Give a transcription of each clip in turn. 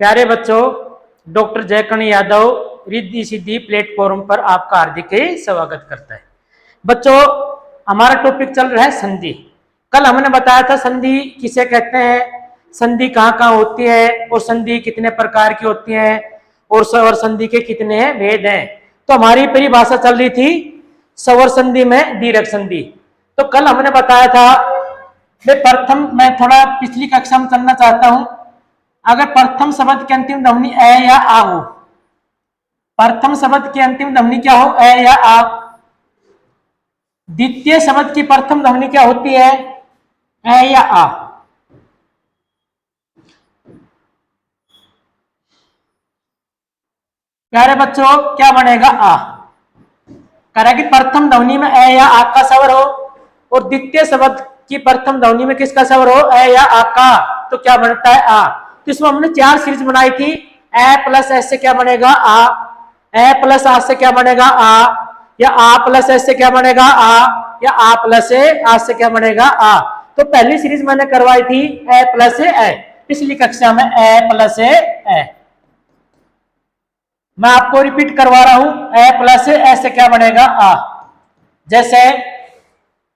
प्यारे बच्चों, doctor जयकर्ण Yadav Riddhi Siddhi platform पर आपका हार्दिक स्वागत करता है। बच्चों, हमारा टॉपिक चल रहा है संधि। कल हमने बताया था संधि किसे कहते हैं, संधि कहाँ कहाँ होती है और संधि कितने प्रकार की होती है और स्वर संधि के कितने भेद हैं। तो हमारी परिभाषा चल रही थी स्वर संधि में दीर्घ संधि। तो कल हमने बताया था, मैं थोड़ा पिछली कक्षा में चलना चाहता हूं। अगर प्रथम शब्द की अंतिम ध्वनि ए या आ हो, प्रथम शब्द की अंतिम ध्वनि क्या हो, ए या आ। द्वितीय शब्द की प्रथम ध्वनि क्या होती है, ए या आ। प्यारे बच्चों, क्या बनेगा, आ। कह कि प्रथम ध्वनि में ए या आ का स्वर हो और द्वितीय शब्द की प्रथम ध्वनि में किसका स्वर हो, ए या आ का, तो क्या बनता है, आ। तो इसमें हमने चार सीरीज बनाई थी। ए प्लस एस से क्या बनेगा, आ। ए प्लस आ से क्या बनेगा, आ। या आ प्लस एस से क्या बनेगा, आ। या आ प्लस आ से क्या बनेगा, आ। तो पहली सीरीज मैंने करवाई थी ए प्लस ए, पिछली कक्षा में ए प्लस ए। मैं आपको रिपीट करवा रहा हूं, ए प्लस ए से क्या बनेगा, आ। जैसे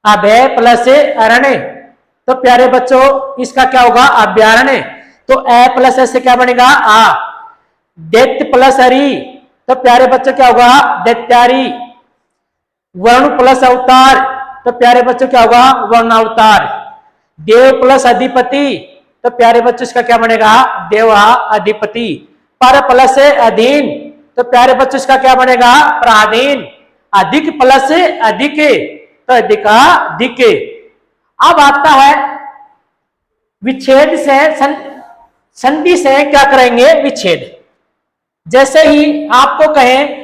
अभय प्लस अरण्य, तो प्यारे बच्चों इसका क्या होगा, अभ्यारण्य। तो ए प्लस एस से क्या बनेगा, आ। दैत्य प्लस हरि, तो प्यारे बच्चों क्या होगा, दैत्यारी। वर्ण प्लस अवतार, तो प्यारे बच्चों क्या होगा, वर्ण अवतार। देव प्लस अधिपति, तो प्यारे बच्चों इसका क्या बनेगा, देवा अधिपति। पर प्लस अधीन, तो प्यारे बच्चों इसका क्या बनेगा, प्राधीन। अधिक प्लस अधिक, तो अधिकाधिक। अब आता है विच्छेद से, संधि से क्या करेंगे, विच्छेद। जैसे ही आपको कहें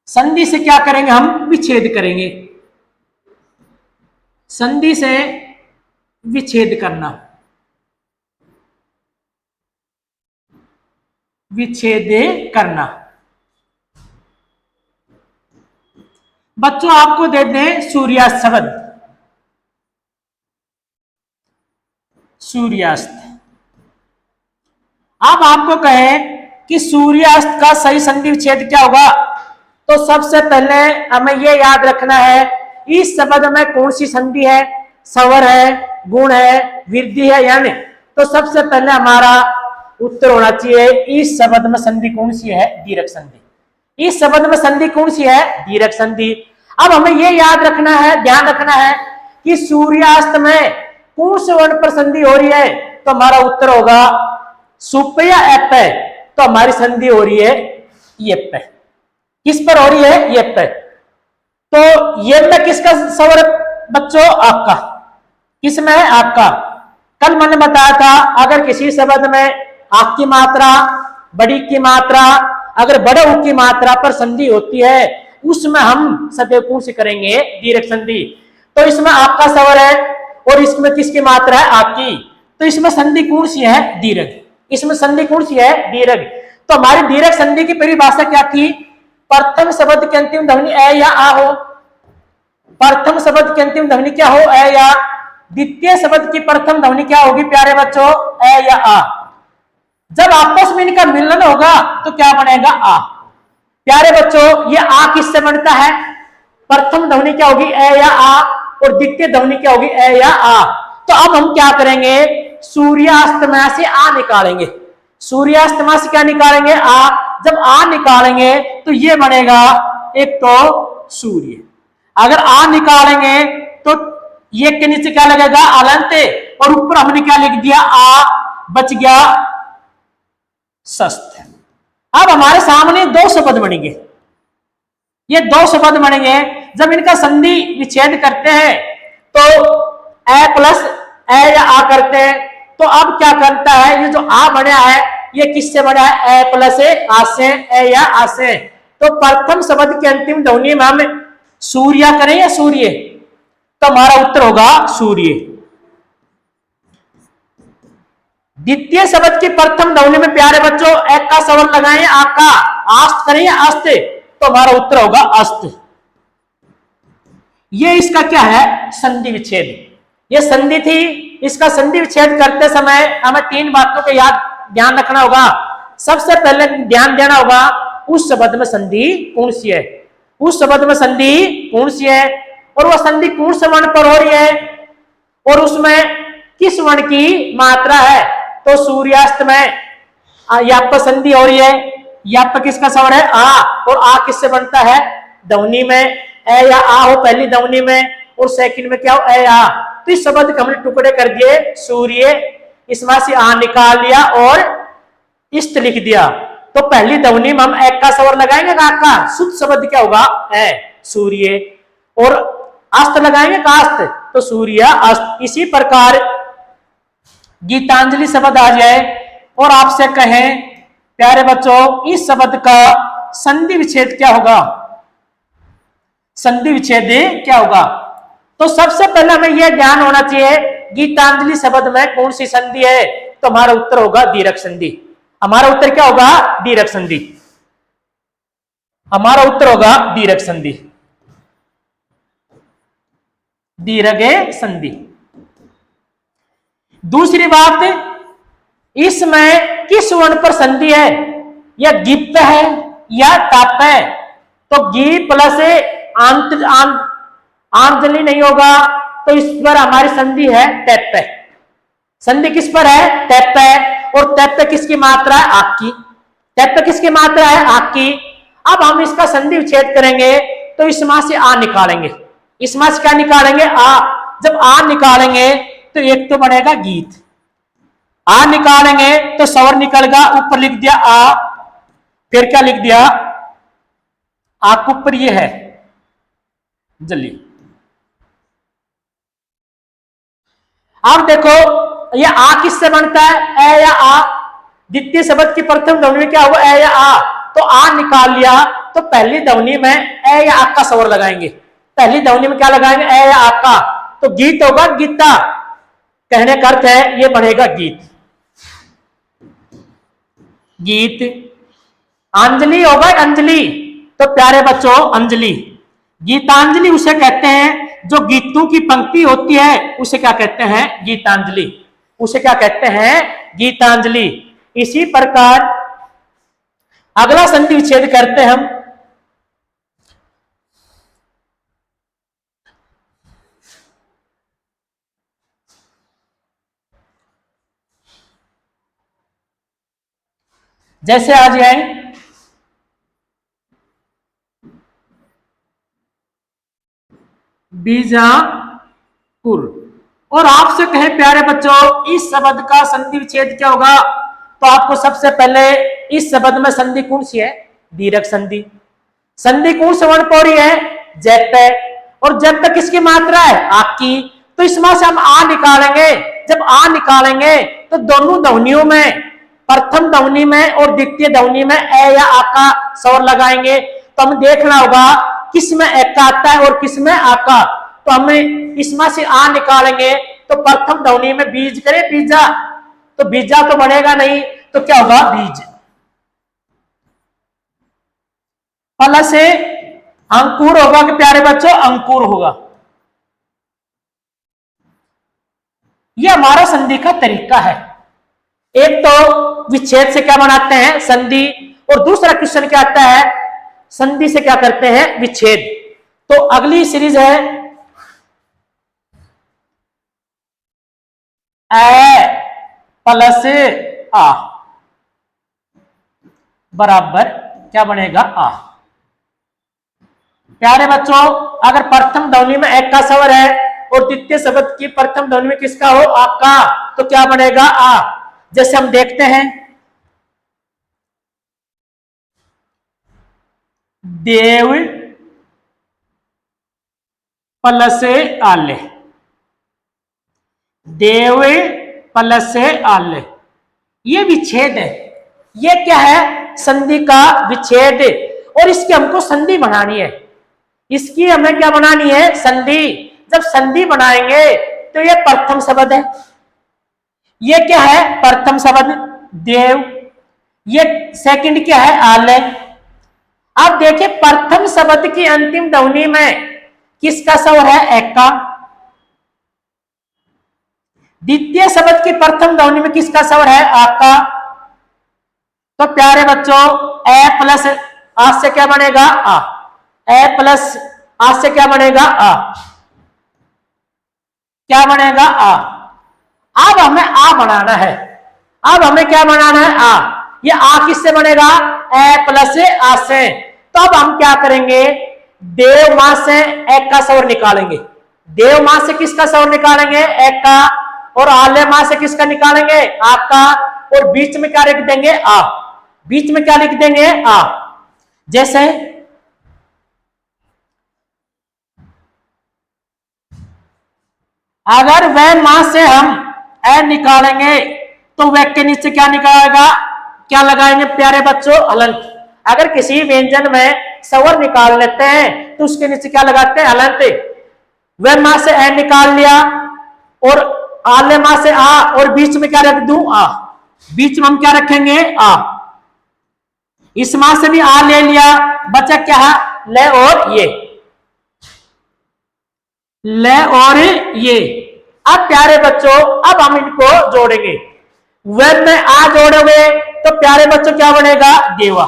संधि से क्या करेंगे, हम विच्छेद करेंगे। संधि से विच्छेद करना, विच्छेद करना। बच्चों आपको दे दें सूर्यास्त शब्द, सूर्यास्त। अब आपको कहें कि सूर्यास्त का सही संधि विच्छेद क्या होगा, तो सबसे पहले हमें यह याद रखना है इस शब्द में कौन सी संधि है, स्वर है, गुण है, वृद्धि है या नहीं। तो सबसे पहले हमारा उत्तर होना चाहिए इस शब्द में संधि कौन सी है, दीर्घ संधि। इस शब्द में संधि कौन सी है, दीर्घ संधि। अब हमें यह याद रखना है, ध्यान रखना है कि सूर्यास्त में कौन से वर्ण पर संधि हो रही है, तो हमारा उत्तर होगा सुप या एप है। तो हमारी संधि हो रही है ये पे। किस पर हो रही है, ये पे। तो ये पे किसका स्वर बच्चों, आपका। किसमें है, आपका। कल मैंने बताया था अगर किसी शब्द में आक की मात्रा, बड़ी की मात्रा, अगर बड़े ऊ की मात्रा पर संधि होती है उसमें हम सदैव कौन सी करेंगे, दीर्घ संधि। तो इसमें आपका स्वर है और इसमें किसकी मात्रा है, आपकी। तो इसमें संधि कौन सी है, दीर्घ। इसमें संधि कौन सी है, दीर्घ। तो हमारी दीर्घ संधि की परिभाषा क्या थी, प्रथम शब्द की अंतिम ध्वनि ए या आ हो। प्रथम शब्द की अंतिम ध्वनि क्या हो, ए या। द्वितीय शब्द की प्रथम ध्वनि क्या होगी प्यारे बच्चों, ए या आ। जब आपस में इनका मिलन होगा तो क्या बनेगा, आ। प्यारे बच्चों ये आ किससे बनता है, प्रथम ध्वनि क्या होगी, ए या आ, और द्वितीय ध्वनि क्या होगी, ए या आ। तो अब हम क्या करेंगे, सूर्यास्तमय से आ निकालेंगे। सूर्यास्तमय से क्या निकालेंगे, आ। जब आ निकालेंगे तो ये बनेगा एक तो सूर्य। अगर आ निकालेंगे तो ये के नीचे क्या लगेगा, अलंत, और ऊपर हमने क्या लिख दिया, आ, बच गया सस्त। अब हमारे सामने दो शब्द बनेंगे, ये दो शब्द बनेंगे। जब इनका संधि विच्छेद करते हैं तो ए प्लस ए या आ करते हैं। तो अब क्या करता है, ये जो आ बना है ये किससे बना है, ए प्लस आ से, ए या आ से। तो प्रथम शब्द की अंतिम ध्वनि में हम सूर्य करें या सूर्य, तो हमारा उत्तर होगा सूर्य। द्वितीय शब्द की प्रथम ध्वनि में प्यारे बच्चों एक का स्वर लगाएं, आ का, आस्त करें या आस्ते, तो हमारा उत्तर होगा अस्त। ये इसका क्या है, संधि विच्छेद। ये संधि थी, इसका संधि विच्छेद करते समय हमें तीन बातों को याद ध्यान रखना होगा। सबसे पहले ध्यान देना होगा उस शब्द में संधि कौन सी है, उस शब्द में संधि कौन सी है, और वह संधि कौन से वर्ण पर हो रही है, और उसमें किस वर्ण की मात्रा है। तो सूर्यास्त में याप संधि हो रही है, याप किसका स्वर है, आ, और आ किससे बनता है, ध्वनि में ए या आ हो पहली ध्वनि में, और सेकंड में क्या हो, ए आ। तो इस शब्द के हमने टुकड़े कर दिए, सूर्य, इसमें से आ निकाल लिया और इष्ट लिख दिया। तो पहली ध्वनि में हम एक का स्वर लगाएंगे, का शुद्ध शब्द क्या होगा, ए, सूर्य, और अस्त लगाएंगे कास्त, तो सूर्य अस्त। इसी प्रकार गीतांजलि शब्द आ जाए और आपसे कहें प्यारे बच्चों इस शब्द का संधि विच्छेद क्या होगा, संधि विच्छेद क्या होगा। तो सबसे पहले हमें यह ध्यान होना चाहिए गीतांजलि शब्द में कौन सी संधि है, तो हमारा उत्तर होगा दीर्घ संधि। हमारा उत्तर क्या होगा, दीर्घ संधि। हमारा उत्तर होगा दीर्घ संधि, दीर्घ संधि। दूसरी बात, इसमें किस वर्ण पर संधि है, या गिप है या ताप है। तो गी प्लस आंतजलि नहीं होगा, तो इस पर हमारी संधि है टेप पे। संधि किस पर है, टेप पे, और टेप पे किसकी मात्रा है, आक की। टेप पे किसकी मात्रा है, आक की। अब हम इसका संधि विच्छेद करेंगे तो इसमें से आ निकालेंगे, इसमें से क्या निकालेंगे, आ। जब आ निकालेंगे तो एक तो बनेगा गीत, आ निकालेंगे तो स्वर निकलेगा, ऊपर लिख दिया आ, फिर क्या लिख दिया, आक ऊपर ये है जल्दी। अब देखो ये आ किससे बनता है, ए या आ। द्वितीय शब्द की प्रथम ध्वनि में क्या हुआ, ए या आ, तो आ निकाल लिया, तो पहली ध्वनि में ए या आ का स्वर लगाएंगे। पहली ध्वनि में क्या लगाएंगे, ए या आ का, तो गीत होगा गीता। कहने का अर्थ है ये बनेगा गीत, गीत। अंजलि होगा अंजलि, तो प्यारे बच्चों अंजलि। गीतांजलि उसे कहते हैं जो गीतों की पंक्ति होती है, उसे क्या कहते हैं, गीतांजलि। उसे क्या कहते हैं, गीतांजलि। इसी प्रकार अगला संधि विच्छेद करते हम। जैसे आ जाए बीजापुर, और आपसे कहे प्यारे बच्चों इस शब्द का संधि विच्छेद क्या होगा, तो आपको सबसे पहले इस शब्द में संधि कौन सी है, दीर्घ संधि। संधि कौन से वर्ण पर है, जैप पे, और जैप पे किसकी मात्रा है, आक की। तो इसमें से हम आ निकालेंगे। जब आ निकालेंगे तो दोनों ध्वनियों में, प्रथम ध्वनि में और द्वितीय ध्वनि में ए या आ का स्वर लगाएंगे। तो हमें देखना होगा किसमें ए का आता है और किसमें आ का। तो हमें इसमें से आ निकालेंगे तो प्रथम ध्वनि में बीज करे बीजा, तो बीजा तो बनेगा नहीं, तो क्या होगा, बीज। फल से अंकुर होगा कि प्यारे बच्चों, अंकुर होगा। यह हमारा संधि का तरीका है। एक तो विच्छेद से क्या बनाते हैं, संधि, और दूसरा क्वेश्चन क्या आता है, संधि से क्या करते हैं, विच्छेद। तो अगली सीरीज है ए प्लस आ बराबर क्या बनेगा, आ। प्यारे बच्चों अगर प्रथम ध्वनि में एक का स्वर है और द्वितीय शब्द की प्रथम ध्वनि में किसका हो, आपका, तो क्या बनेगा, आ। जैसे हम देखते हैं देव प्लस आले, देव प्लस आले, ये विच्छेद है। ये क्या है, संधि का विच्छेद, और इसकी हमको संधि बनानी है। इसकी हमें क्या बनानी है, संधि। जब संधि बनाएंगे तो ये प्रथम शब्द है, ये क्या है, प्रथम शब्द देव, ये सेकंड क्या है, आलय। अब देखिए प्रथम शब्द की अंतिम ध्वनि में किसका स्वर है? एक का। द्वितीय शब्द की प्रथम ध्वनि में किसका स्वर है? आ का। तो प्यारे बच्चों ए प्लस आ से क्या बनेगा? आ। ए प्लस आ से क्या बनेगा? आ। क्या बनेगा? आ। अब हमें आ बनाना है। अब हमें क्या बनाना है? आ। ये आ किससे बनेगा? ए प्लस आ से। तो अब हम क्या करेंगे? देव मां से एक का स्वर निकालेंगे। देव मां से किसका स्वर निकालेंगे? एक का। और आले मां से किसका निकालेंगे? आपका। और बीच में क्या लिख देंगे? आ। बीच में क्या लिख देंगे? आ। जैसे अगर वह मां से हम ए निकालेंगे तो वह के नीचे क्या निकालेगा? क्या लगाएंगे प्यारे बच्चों? हलंत। अगर किसी व्यंजन में स्वर निकाल लेते हैं तो उसके नीचे क्या लगाते हैं? हलंत। वह मां से ए निकाल लिया और आले मां से आ और बीच में क्या रख दूं? आ। बीच में हम क्या रखेंगे? आ। इस मां से भी आ ले लिया, बचा क्या है? ले और ये। ले और ये। अब प्यारे बच्चों अब हम इनको जोड़ेंगे। वेद में आ जोड़ोगे तो प्यारे बच्चों क्या बनेगा? देवा।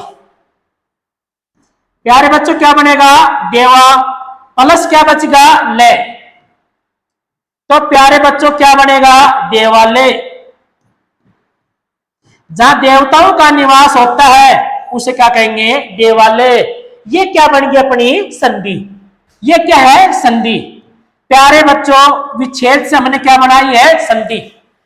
प्यारे बच्चों क्या बनेगा? देवा। प्लस क्या बचेगा? ले। तो प्यारे बच्चों क्या बनेगा? देवालय। जहां देवताओं का निवास होता है उसे क्या कहेंगे? देवालय। ये क्या बन गई? अपनी संधि। ये क्या है? संधि। प्यारे बच्चों विच्छेद से हमने क्या बनाई है? संधि।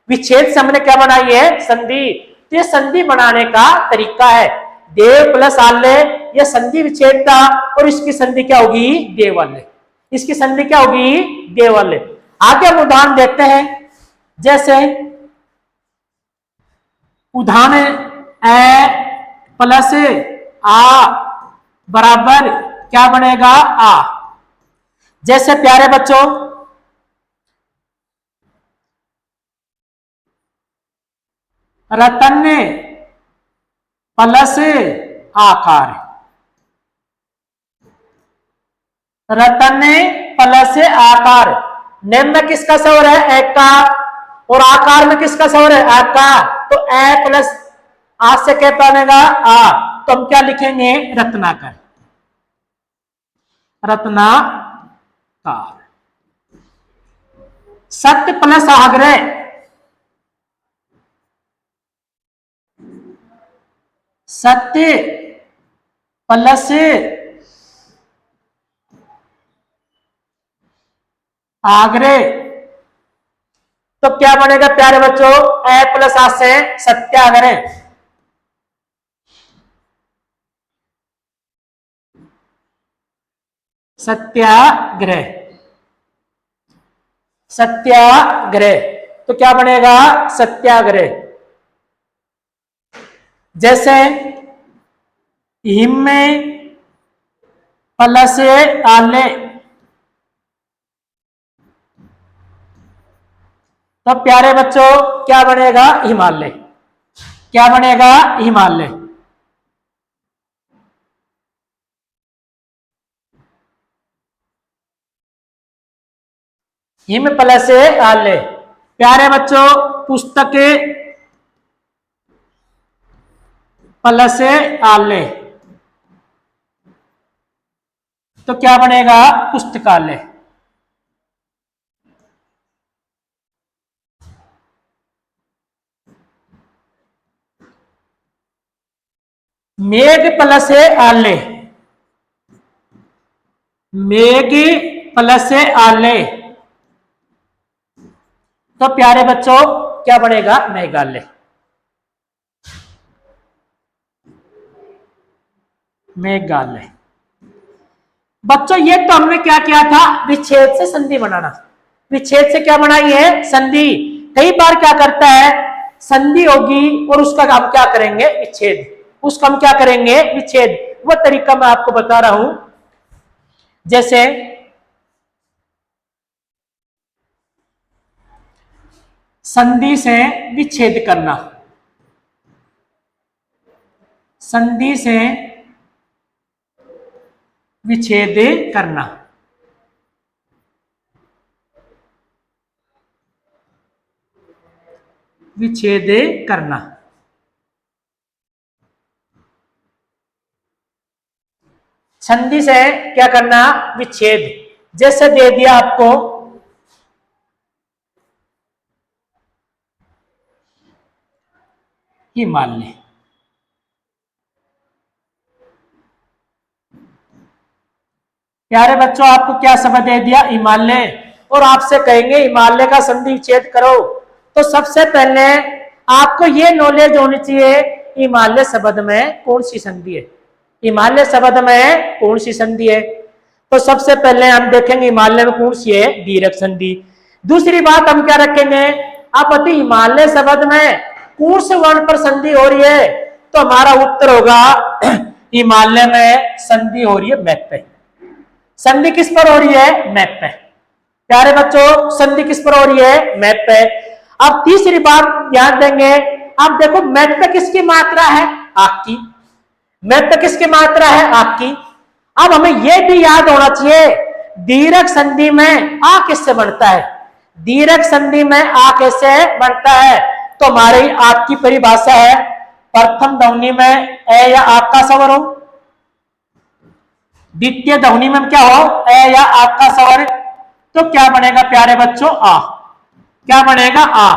विच्छेद से हमने क्या बनाई है? संधि। तो ये संधि बनाने का तरीका है। देव प्लस आल्य, यह संधि विच्छेद था और इसकी संधि क्या होगी? देवालय। इसकी संधि क्या होगी? देवालय। आगे हम उदाहरण देते हैं। जैसे उदाहरण ए प्लस आ बराबर क्या बनेगा? आ। जैसे प्यारे बच्चों रतन प्लस आकार। रतन प्लस आकार। निम्न में किसका स्वर है? एक का। और आकार में किसका स्वर है? आ का। तो ए प्लस आ से क्या बनेगा? आ। तो हम क्या लिखेंगे? रत्नाकर। रत्नाकार। सत्य प्लस आग्रह। सत्य प्लस आग्रह। तो क्या बनेगा प्यारे बच्चों? ए प्लस आ से सत्याग्रह। सत्याग्रह। सत्याग्रह। तो क्या बनेगा? सत्याग्रह। जैसे हिम में प्लस आले। तो प्यारे बच्चों क्या बनेगा? हिमालय। क्या बनेगा? हिमालय। हिम प्लस आले। प्यारे बच्चों पुस्तक प्लस आले। तो क्या बनेगा? पुस्तकालय। मेघ प्लस आले। मेघ प्लस आले। तो प्यारे बच्चों क्या बनेगा? मेघालय। मेघालय। बच्चों ये तो हमने क्या किया था? विच्छेद से संधि बनाना। विच्छेद से क्या बनाई है? संधि। कई बार क्या करता है? संधि होगी और उसका हम क्या करेंगे? विच्छेद। उसका हम क्या करेंगे? विच्छेद। वो तरीका मैं आपको बता रहा हूं। जैसे संधि से विच्छेद करना। संधि से विच्छेद करना। विच्छेद करना। संधि से क्या करना, विच्छेद। जैसे दे दिया आपको हिमालय, प्यारे बच्चों आपको क्या शब्द दे दिया, हिमालय, और आपसे कहेंगे हिमालय का संधि विच्छेद करो, तो सबसे पहले आपको ये नॉलेज होनी चाहिए हिमालय शब्द में कौन सी संधि है, हिमालय शब्द में कौन सी संधि है। तो सबसे पहले हम देखेंगे हिमालय में कौन सी है, दीर्घ संधि। दूसरी बात हम क्या रखेंगे, आप अति हिमालय शब्द में कौन से वर्ण पर संधि हो रही है, तो हमारा उत्तर होगा हिमालय में संधि हो रही है मैप पे। संधि किस पर हो रही है, मैप पे। प्यारे बच्चों संधि किस पर हो रही है, मैप पे। अब तीसरी बात ध्यान देंगे, अब देखो मैप पे किसकी मात्रा है, आक की, मैप पे किसकी मात्रा है, आक की। अब हमें यह भी याद होना चाहिए दीर्घ संधि में आ किससे बनता है, दीर्घ संधि में आ कैसे बनता है, तो हमारी आपकी परिभाषा है प्रथम ध्वनि में ए या आप का स्वर हो, द्वितीय ध्वनि में क्या हो, ए या आप का स्वर, तो क्या बनेगा प्यारे बच्चों, आ, क्या बनेगा, आ।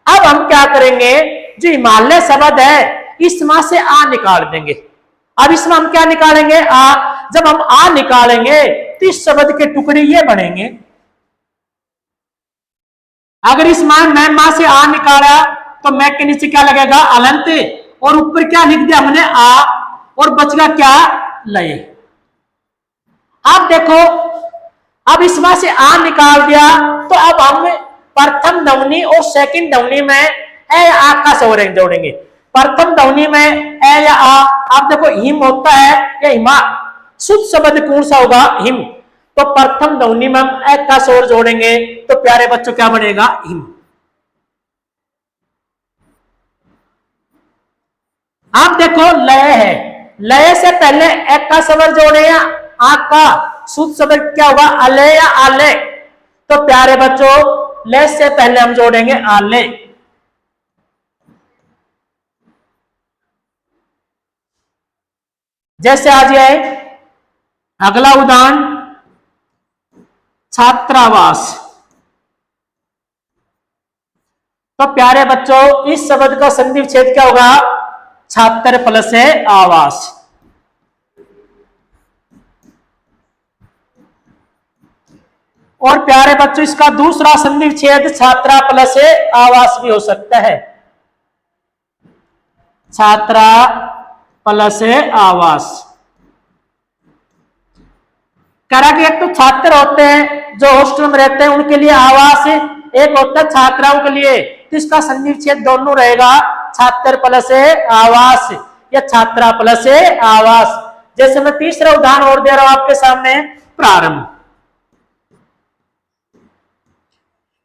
अब हम क्या करेंगे, जो हिमालय शब्द है इसमें से आ निकाल देंगे। अब इसमें हम क्या निकालेंगे, आ। जब हम आ निकालेंगे तो इस शब्द के टुकड़े ये बनेंगे। अगर इस मान मां से आ निकाला तो मैं के नीचे क्या लगेगा, अलंत, और ऊपर क्या लिख दिया हमने, आ, और बचगा क्या, लय। अब देखो अब इसमें से आ निकाल दिया, तो अब हम प्रथम ध्वनि और सेकंड ध्वनि में ए या आ का स्वर जोड़ेंगे। प्रथम ध्वनि में ए या आ, आप देखो हिम होता है या हिमा, शुद्ध शब्द कौन सा होगा, हिम, तो प्रथम ध्वनि में हम ए का स्वर जोड़ेंगे, तो प्यारे बच्चों क्या बनेगा, हिम। आप देखो लय है, लय से पहले ए का स्वर जोड़े या आ का, शुद्ध शब्द क्या होगा, अले या आले, तो प्यारे बच्चों ले से पहले हम जोड़ेंगे आले। जैसे आ जाए अगला उदाहरण, छात्रावास, तो प्यारे बच्चों इस शब्द का संधि विच्छेद क्या होगा, छात्र प्लस है आवास। और प्यारे बच्चों इसका दूसरा संधि विच्छेद छात्रा प्लस है आवास भी हो सकता है, छात्रा प्लस है आवास। करा कि एक तो छात्र होते हैं जो हॉस्टल में रहते हैं उनके लिए आवास, एक होता है छात्राओं के लिए, तो इसका संधि विच्छेद दोनों रहेगा, छात्र प्लस है आवास या छात्रा प्लस है आवास। जैसे मैं तीसरा उदाहरण और दे रहा हूं आपके सामने, प्रारंभ,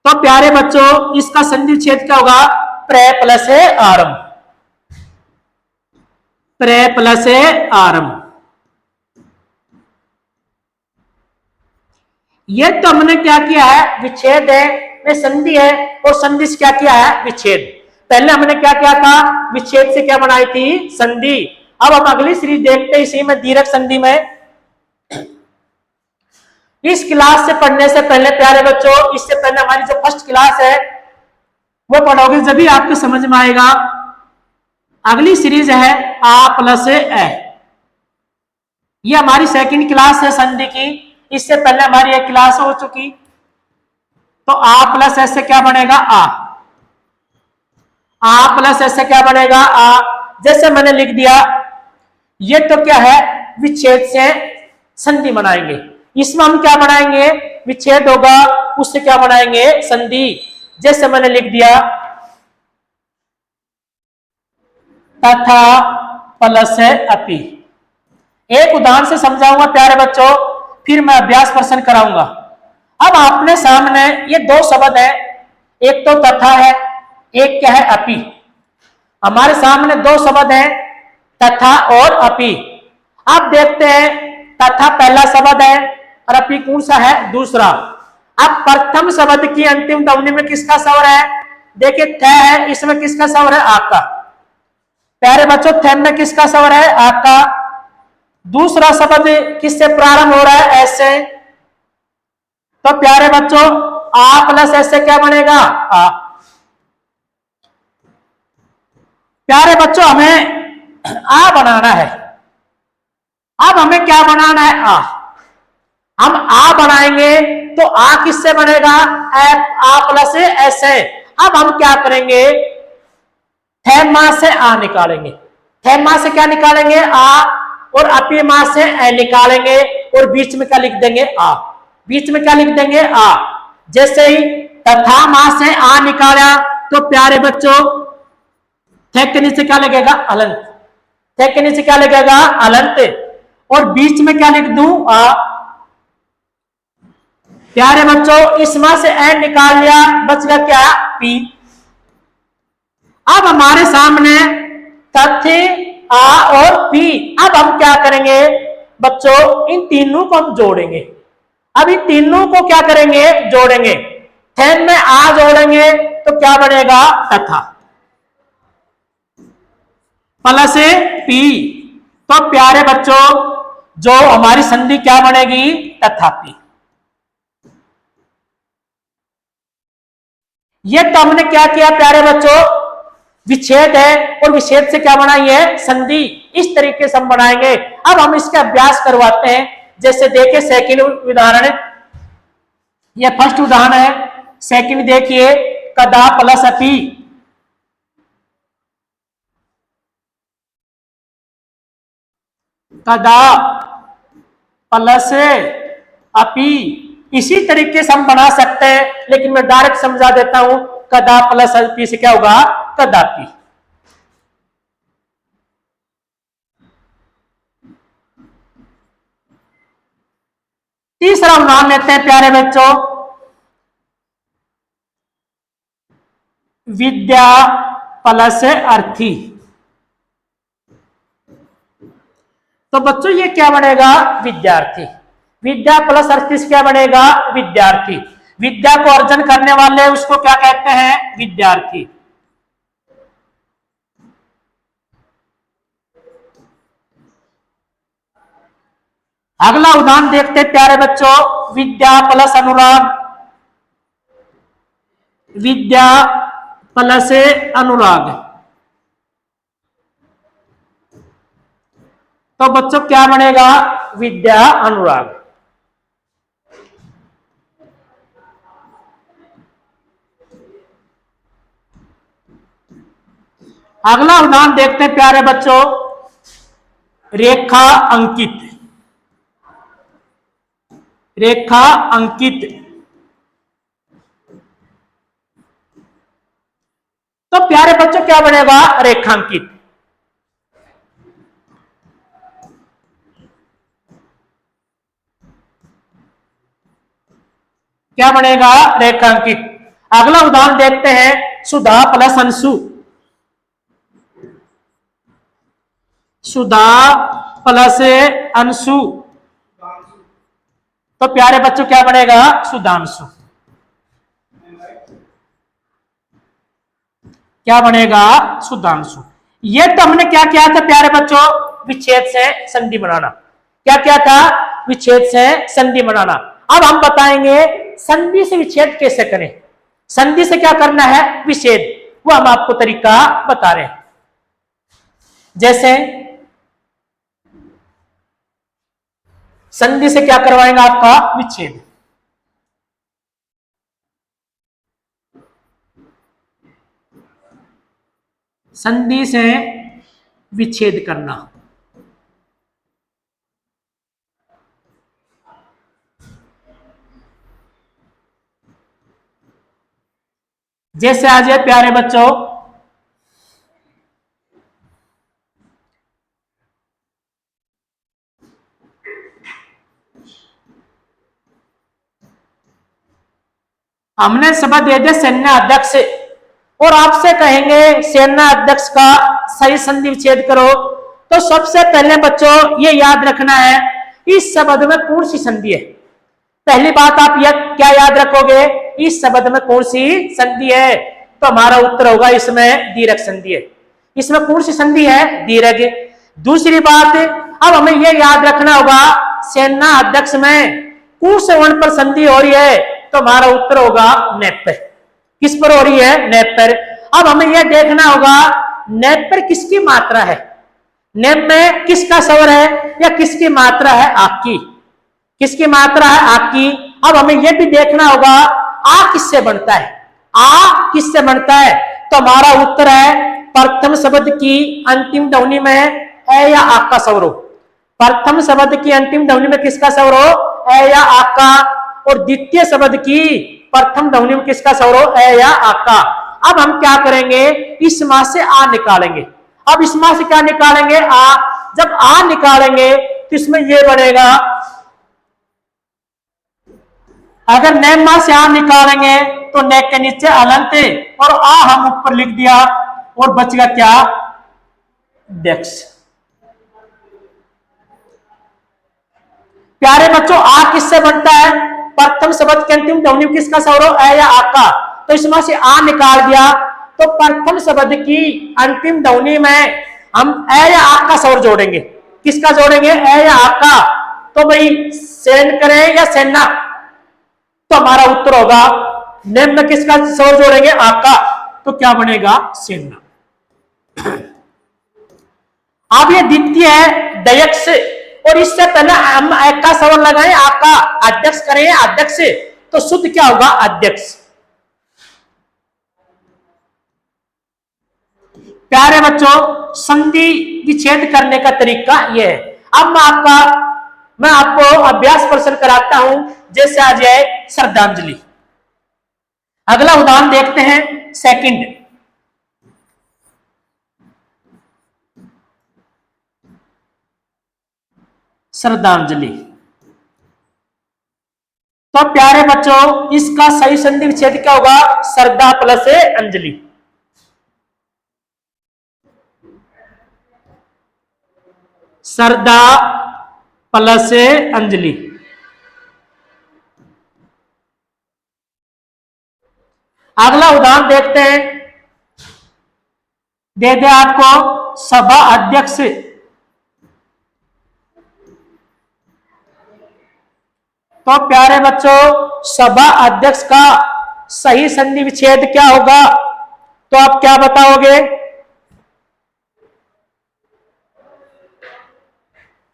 तो प्यारे बच्चों इसका संधि विच्छेद क्या होगा, प्रे प्लस है आरंभ, प्रे प्लस है आरंभ। ये तो हमने क्या किया है, विच्छेद है, में संधि है, और संधि से क्या किया है, विच्छेद। पहले हमने क्या किया था, विच्छेद से क्या बनाई थी, संधि। अब हम अगली सीरीज देखते हैं इसी में दीर्घ संधि में। इस क्लास से पढ़ने से पहले प्यारे बच्चों, इससे पहले हमारी जो फर्स्ट क्लास है वो पढ़ोगे जब भी आपको समझ में आएगा। अगली सीरीज है आ प्लस ए, ये हमारी सेकंड क्लास है संधि की, इससे पहले हमारी एक क्लास हो चुकी। तो आ प्लस एस से क्या बनेगा, आ प्लस एस से क्या बनेगा, आ। जैसे मैंने लिख दिया, ये तो क्या है, विच्छेद से संधि बनाएंगे, इसमें हम क्या बनाएंगे, विच्छेद होगा उससे क्या बनाएंगे, संधि। जैसे मैंने लिख दिया तथा प्लस अपि। एक उदाहरण से समझाऊंगा प्यारे बच्चों, फिर मैं अभ्यास प्रश्न कराऊंगा। अब आपने सामने ये दो शब्द है, एक तो तथा है, एक क्या है, अपि। हमारे सामने दो शब्द है, तथा और अपि। अब देखते हैं तथा पहला शब्द है और अपि कौन सा है, दूसरा। अब प्रथम शब्द की अंतिम ध्वनि में किसका स्वर है, देखिए थ है, इसमें किसका स्वर है? आ का। प्यारे बच्चों थ में किसका स्वर है? आ का। दूसरा शब्द किससे प्रारंभ हो रहा है? ऐसे। तो प्यारे बच्चों आ प्लस ऐसे क्या बनेगा? आ। प्यारे बच्चों हमें आ बनाना है। अब हमें क्या बनाना है? आ। हम आ बनाएंगे तो आ किससे बनेगा? आ प्लस ऐसे। अब हम क्या करेंगे? थेमा से आ निकालेंगे। थेमा से क्या निकालेंगे? आ। और अपी मां से ए निकालेंगे और बीच में क्या लिख देंगे? आ। बीच में क्या लिख देंगे? आ। जैसे ही तथा मां से आ निकाला तो प्यारे बच्चों थे के नीचे क्या लगेगा? अलंत। थे के नीचे क्या लगेगा? अलंत। और बीच में क्या लिख दूं? आ। प्यारे बच्चों इस मां से ए निकाल लिया, बच गया क्या? पी। अब हमारे सामने तथ्य आ और पी। अब हम क्या करेंगे बच्चों? इन तीनों को हम जोड़ेंगे। अब इन तीनों को क्या करेंगे? जोड़ेंगे। थेन में आ जोड़ेंगे तो क्या बनेगा? तथा प्लस पी। तो प्यारे बच्चों जो हमारी संधि क्या बनेगी? तथापि। ये तो हमने क्या किया प्यारे बच्चों? विच्छेद है और विच्छेद से क्या बनाई है? संधि। इस तरीके से हम बनाएंगे। अब हम इसका अभ्यास करवाते हैं। जैसे देखिए सेकंड उदाहरण, ये फर्स्ट उदाहरण है। सेकंड देखिए, कदा प्लस अपी। कदा प्लस अपी। इसी तरीके से हम बना सकते हैं, लेकिन मैं डायरेक्ट समझा देता हूं। कदा प्लस अपी से क्या होगा? कदापि। तीसरा उदाहरण लेते हैं प्यारे बच्चों, विद्या प्लस अर्थी। तो बच्चों ये क्या बनेगा? विद्यार्थी। विद्या प्लस अर्थी से क्या बनेगा? विद्यार्थी। विद्या को अर्जन करने वाले उसको क्या कहते हैं? विद्यार्थी। अगला उदाहरण देखते हैं प्यारे बच्चों, विद्या प्लस अनुराग। विद्या प्लस अनुराग। तो बच्चों क्या बनेगा? विद्या अनुराग। अगला उदाहरण देखते हैं प्यारे बच्चों, रेखा अंकित। रेखा अंकित। तो प्यारे बच्चों क्या बनेगा? रेखांकित। क्या बनेगा? रेखांकित। अगला उदाहरण देखते हैं, सुधा प्लस अंशु। सुधा प्लस अंशु। तो प्यारे बच्चों क्या बनेगा? सुधांशु। क्या बनेगा? सुधांशु। ये तो हमने क्या किया था प्यारे बच्चों? विच्छेद से संधि बनाना। क्या क्या था? विच्छेद से संधि बनाना। अब हम बताएंगे संधि से विच्छेद कैसे करें। संधि से क्या करना है? विच्छेद। वो हम आपको तरीका बता रहे हैं। जैसे संधि से क्या करवाएंगे? आपका विच्छेद। संधि से विच्छेद करना। जैसे आज ये प्यारे बच्चों, हमने शब्द दे दिया सेना अध्यक्ष और आपसे कहेंगे सेना अध्यक्ष का सही संधि विच्छेद करो। तो सबसे पहले बच्चों ये याद रखना है, इस शब्द में कौन सी संधि है। पहली बात आप यह क्या याद रखोगे? इस शब्द में कौन सी संधि है? तो हमारा उत्तर होगा इसमें दीर्घ संधि है। इसमें कौन सी संधि है? दीर्घ। दूसरी बात, अब हमें यह याद रखना होगा सेना अध्यक्ष में कौन से वर्ण पर संधि हो रही है, तो हमारा उत्तर होगा नेप पर। किस पर हो रही है? नेप पर। अब हमें यह देखना होगा नेप पर किसकी मात्रा है, नेप में किसका स्वर है या किसकी मात्रा है? आक की। किसकी मात्रा है? आक की। अब हमें यह भी देखना होगा आ किससे बनता है, आ किससे बनता है, तो हमारा उत्तर है प्रथम शब्द की अंतिम ध्वनि में ए या आक का स्वर हो। प्रथम शब्द की अंतिम ध्वनि में किसका स्वर हो? ए या आक का। और द्वितीय शब्द की प्रथम ध्वनि में किसका स्वर हो? ए या आक का। अब हम क्या करेंगे? इस मां से आ निकालेंगे। अब इस मां से क्या निकालेंगे? आ। जब आ निकालेंगे तो इसमें यह बनेगा, अगर नेम मां से आ निकालेंगे तो ने के नीचे अलंत और आ हम ऊपर लिख दिया और बचेगा क्या? डेक्स। प्यारे बच्चों, आ किससे बनता है? प्रथम शब्द के अंतिम ध्वनि किसका स्वर हो? ए या आ का। तो इसमें से आ निकाल दिया तो प्रथम शब्द की अंतिम ध्वनि में हम ए या आ का स्वर जोड़ेंगे। किसका जोड़ेंगे? ए या आ का। तो भाई सेन करें या सेना, तो हमारा उत्तर होगा नेम में किसका स्वर जोड़ेंगे? आ का। तो क्या बनेगा? सेना। अब ये द्वितीय है दयक्ष, और इससे पहले हम एक का स्वर लगाएं आ का, अध्यक्ष करें अध्यक्ष, तो शुद्ध क्या होगा? अध्यक्ष। प्यारे बच्चों, संधि विच्छेद करने का तरीका यह है। अब मैं आपको अभ्यास प्रश्न कराता हूं, जैसे आ जाए श्रद्धांजलि। अगला उदाहरण देखते हैं, सेकंड। श्रद्धांजलि। तो प्यारे बच्चों, इसका सही संधि विच्छेद क्या होगा? श्रद्धा प्लस अंजलि। श्रद्धा प्लस अंजलि। अगला उदाहरण देखते हैं, दे दे आपको सभा अध्यक्ष। तो प्यारे बच्चों, सभा अध्यक्ष का सही संधि विच्छेद क्या होगा? तो आप क्या बताओगे?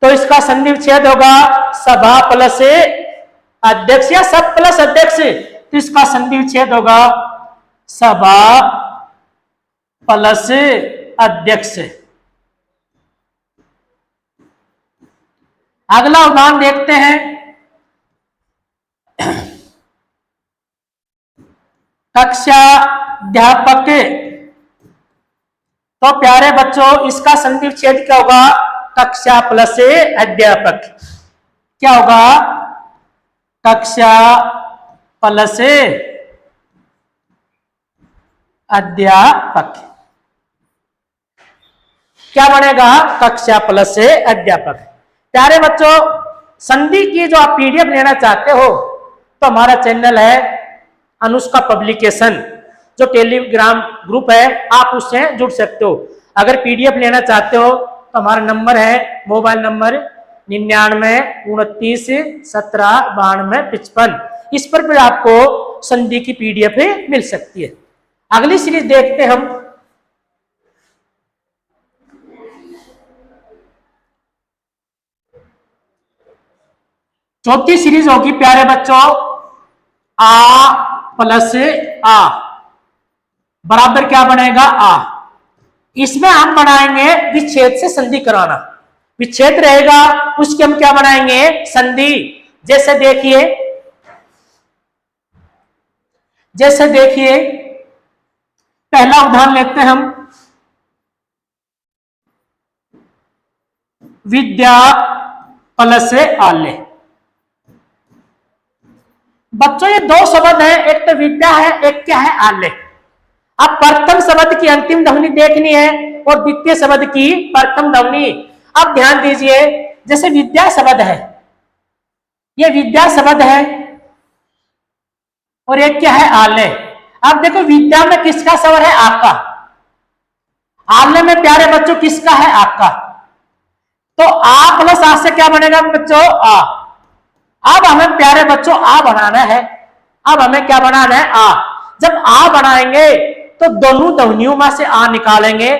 तो इसका संधि विच्छेद होगा सभा प्लस अध्यक्ष या सब प्लस अध्यक्ष। तो इसका संधि विच्छेद होगा सभा प्लस अध्यक्ष। अगला उदाहरण देखते हैं, कक्षा अध्यापक। तो प्यारे बच्चों, इसका संधि विच्छेद क्या होगा? कक्षा प्लस अध्यापक। क्या होगा? कक्षा प्लस अध्यापक। क्या बनेगा? कक्षा प्लस अध्यापक। प्यारे बच्चों, संधि की जो आप पीडीएफ लेना चाहते हो तो हमारा चैनल है अनुष्का पब्लिकेशन, जो टेलीग्राम ग्रुप है, आप उससे जुड़ सकते हो। अगर पीडीएफ लेना चाहते हो तो हमारा नंबर है, मोबाइल नंबर 99 29 17 92 55। इस पर भी आपको संधि की पीडीएफ मिल सकती है। अगली सीरीज देखते हम, चौथी सीरीज होगी प्यारे बच्चों आ प्लस आ बराबर क्या बनेगा? आ। इसमें हम बनाएंगे विच्छेद से संधि कराना। विच्छेद रहेगा उसके हम क्या बनाएंगे? संधि। जैसे देखिए पहला उदाहरण लेते हैं हम, विद्या प्लस आल्य। बच्चों, ये दो शब्द है, एक तो विद्या है, एक क्या है? आल्य। अब प्रथम शब्द की अंतिम ध्वनि देखनी है और द्वितीय शब्द की प्रथम ध्वनि। अब ध्यान दीजिए, जैसे विद्या शब्द है, ये विद्या शब्द है और एक क्या है? आल्य। अब देखो विद्या में किसका स्वर है? आपका। आलने में प्यारे बच्चों किसका है? आपका। तो आ प्लस आ से क्या बनेगा बच्चों? आ। अब हमें प्यारे बच्चों आ बनाना है। अब हमें क्या बनाना है? आ। जब आ बनाएंगे तो दोनों ध्वनियों में से आ निकालेंगे।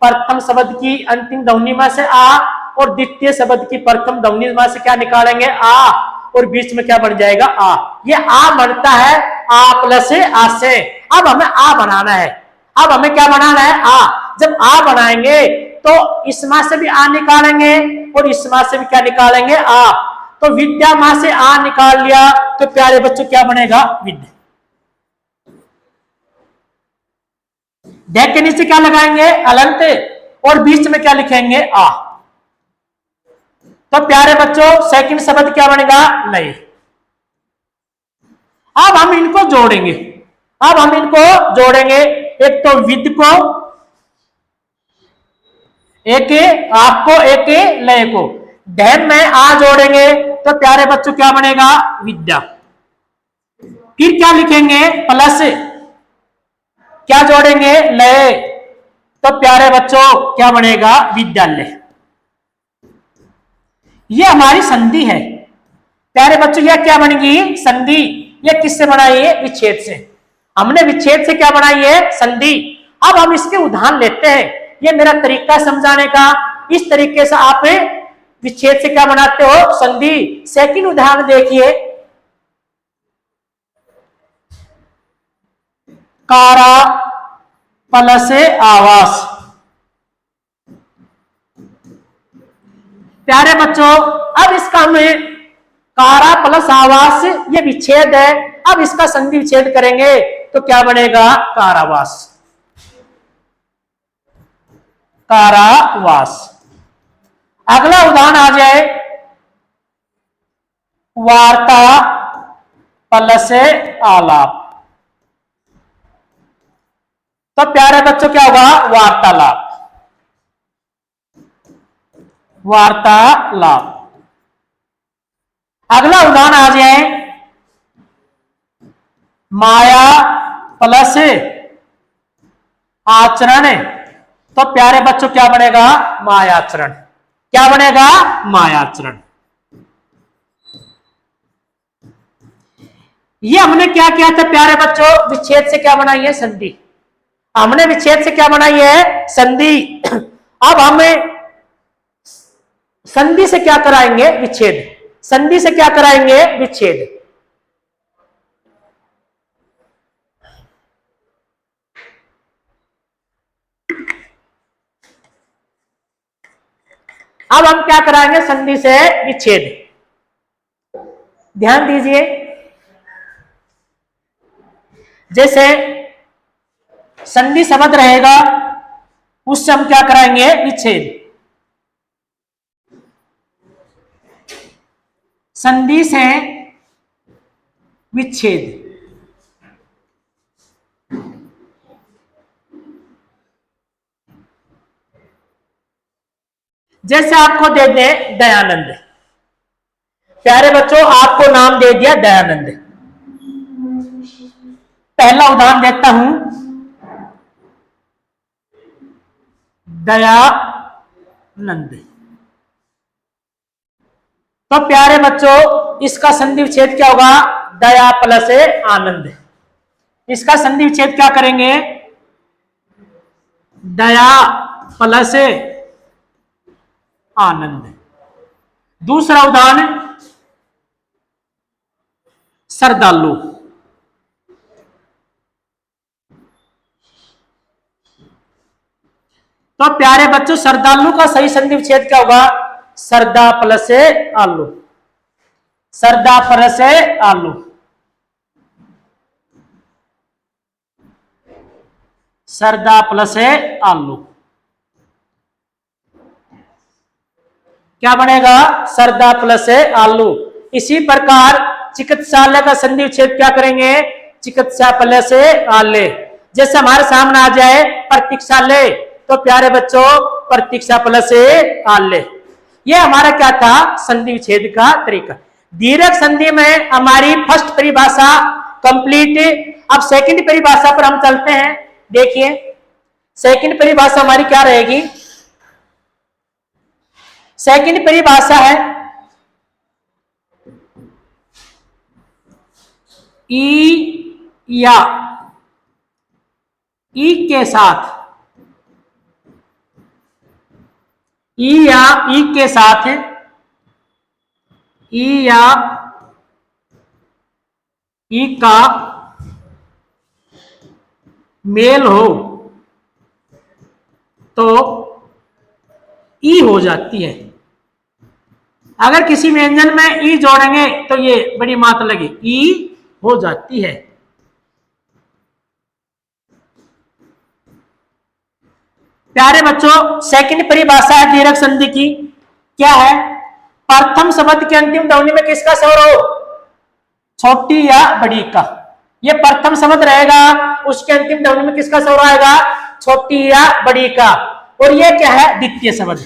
प्रथम शब्द की अंतिम ध्वनि में से आ और द्वितीय शब्द की प्रथम ध्वनि में से क्या निकालेंगे? आ। और बीच में क्या बन जाएगा? आ। ये आ बनता है आ प्लस आ से। अब हमें आ बनाना है। अब हमें क्या बनाना है? आ। जब आ बनाएंगे तो इस मां से भी आ निकालेंगे और इस मां से भी क्या निकालेंगे? आ। तो विद्या मां से आ निकाल लिया तो प्यारे बच्चों क्या बनेगा? विद्या। डे के नीचे क्या लगाएंगे? अलंत। और बीच में क्या लिखेंगे? आ। तो प्यारे बच्चों सेकंड शब्द क्या बनेगा? लय। अब हम इनको जोड़ेंगे। अब हम इनको जोड़ेंगे, एक तो विद को, एक आपको, एक लय को। ढैम में आ जोड़ेंगे तो प्यारे बच्चों क्या बनेगा? विद्या। फिर क्या लिखेंगे? प्लस क्या जोड़ेंगे? लय। तो प्यारे बच्चों क्या बनेगा? विद्यालय। ये हमारी संधि है प्यारे बच्चों। यह क्या बनेगी? संधि। ये किससे बनाई है? विच्छेद से। हमने विच्छेद से क्या बनाई है? संधि। अब हम इसके उदाहरण लेते हैं। ये मेरा तरीका समझाने का। इस तरीके से आप विच्छेद से क्या बनाते हो? संधि। सेकंड उदाहरण देखिए, कारा प्लस आवास। प्यारे बच्चों अब इसका हमें कारा प्लस आवास, ये विच्छेद है। अब इसका संधि विच्छेद करेंगे तो क्या बनेगा? कारावास। कारावास। अगला उदाहरण आ जाए, वार्ता प्लस आलाप। तो प्यारे बच्चों क्या होगा? वार्तालाप। वार्तालाप। अगला उदाहरण आ जाए, माया प्लस आचरण। तो प्यारे बच्चों क्या बनेगा? मायाचरण। क्या बनेगा? मायाचरण। ये हमने क्या किया था प्यारे बच्चों? विच्छेद से क्या बनाई है? संधि। हमने विच्छेद से क्या बनाई है? संधि। अब हमें संधि से क्या कराएंगे? विच्छेद। संधि से क्या कराएंगे? विच्छेद। अब हम क्या कराएंगे? संधि से विच्छेद। ध्यान दीजिए, जैसे संधि शब्द रहेगा उससे हम क्या कराएंगे? विच्छेद। संधि से विच्छेद। जैसे आपको दे दे दयानंद। प्यारे बच्चों आपको नाम दे दिया दयानंद। पहला उदाहरण देता हूं, दयानंद। तो प्यारे बच्चों इसका संधि विच्छेद क्या होगा? दया प्लस आनंद। इसका संधि विच्छेद क्या करेंगे? दया प्लस आनंद। दूसरा उदाहरण, श्रद्धालु। तो प्यारे बच्चों श्रद्धालु का सही संधि विच्छेद क्या होगा? श्रद्धा प्लस आलू। श्रद्धा प्लस आलू। श्रद्धा प्लस आलू। क्या बनेगा? श्रद्धा प्लस आलू। इसी प्रकार चिकित्सालय का संधि विच्छेद क्या करेंगे? चिकित्सा प्लस आलय। जैसे हमारे सामने आ जाए प्रतीक्षालय, तो प्यारे बच्चों प्रतीक्षा प्लस आलय। ये हमारा क्या था? संधि विच्छेद का तरीका। दीर्घ संधि में हमारी फर्स्ट परिभाषा कंप्लीट। अब सेकंड परिभाषा पर हम चलते हैं। देखिए सेकंड परिभाषा हमारी क्या रहेगी। सेकंड परिभाषा है ई या ई के साथ, ई या ई के साथ, ई या ई का मेल हो तो ई हो जाती है। अगर किसी व्यंजन में ई जोड़ेंगे तो ये बड़ी मात्रा लगी, ई हो जाती है। प्यारे बच्चों सेकंड परिभाषा है दीर्घ संधि की। क्या है? प्रथम शब्द के अंतिम ध्वनि में किसका स्वर हो, छोटी या बड़ी का। ये प्रथम शब्द रहेगा, उसके अंतिम ध्वनि में किसका स्वर आएगा, छोटी या बड़ी का। और ये क्या है, द्वितीय शब्द।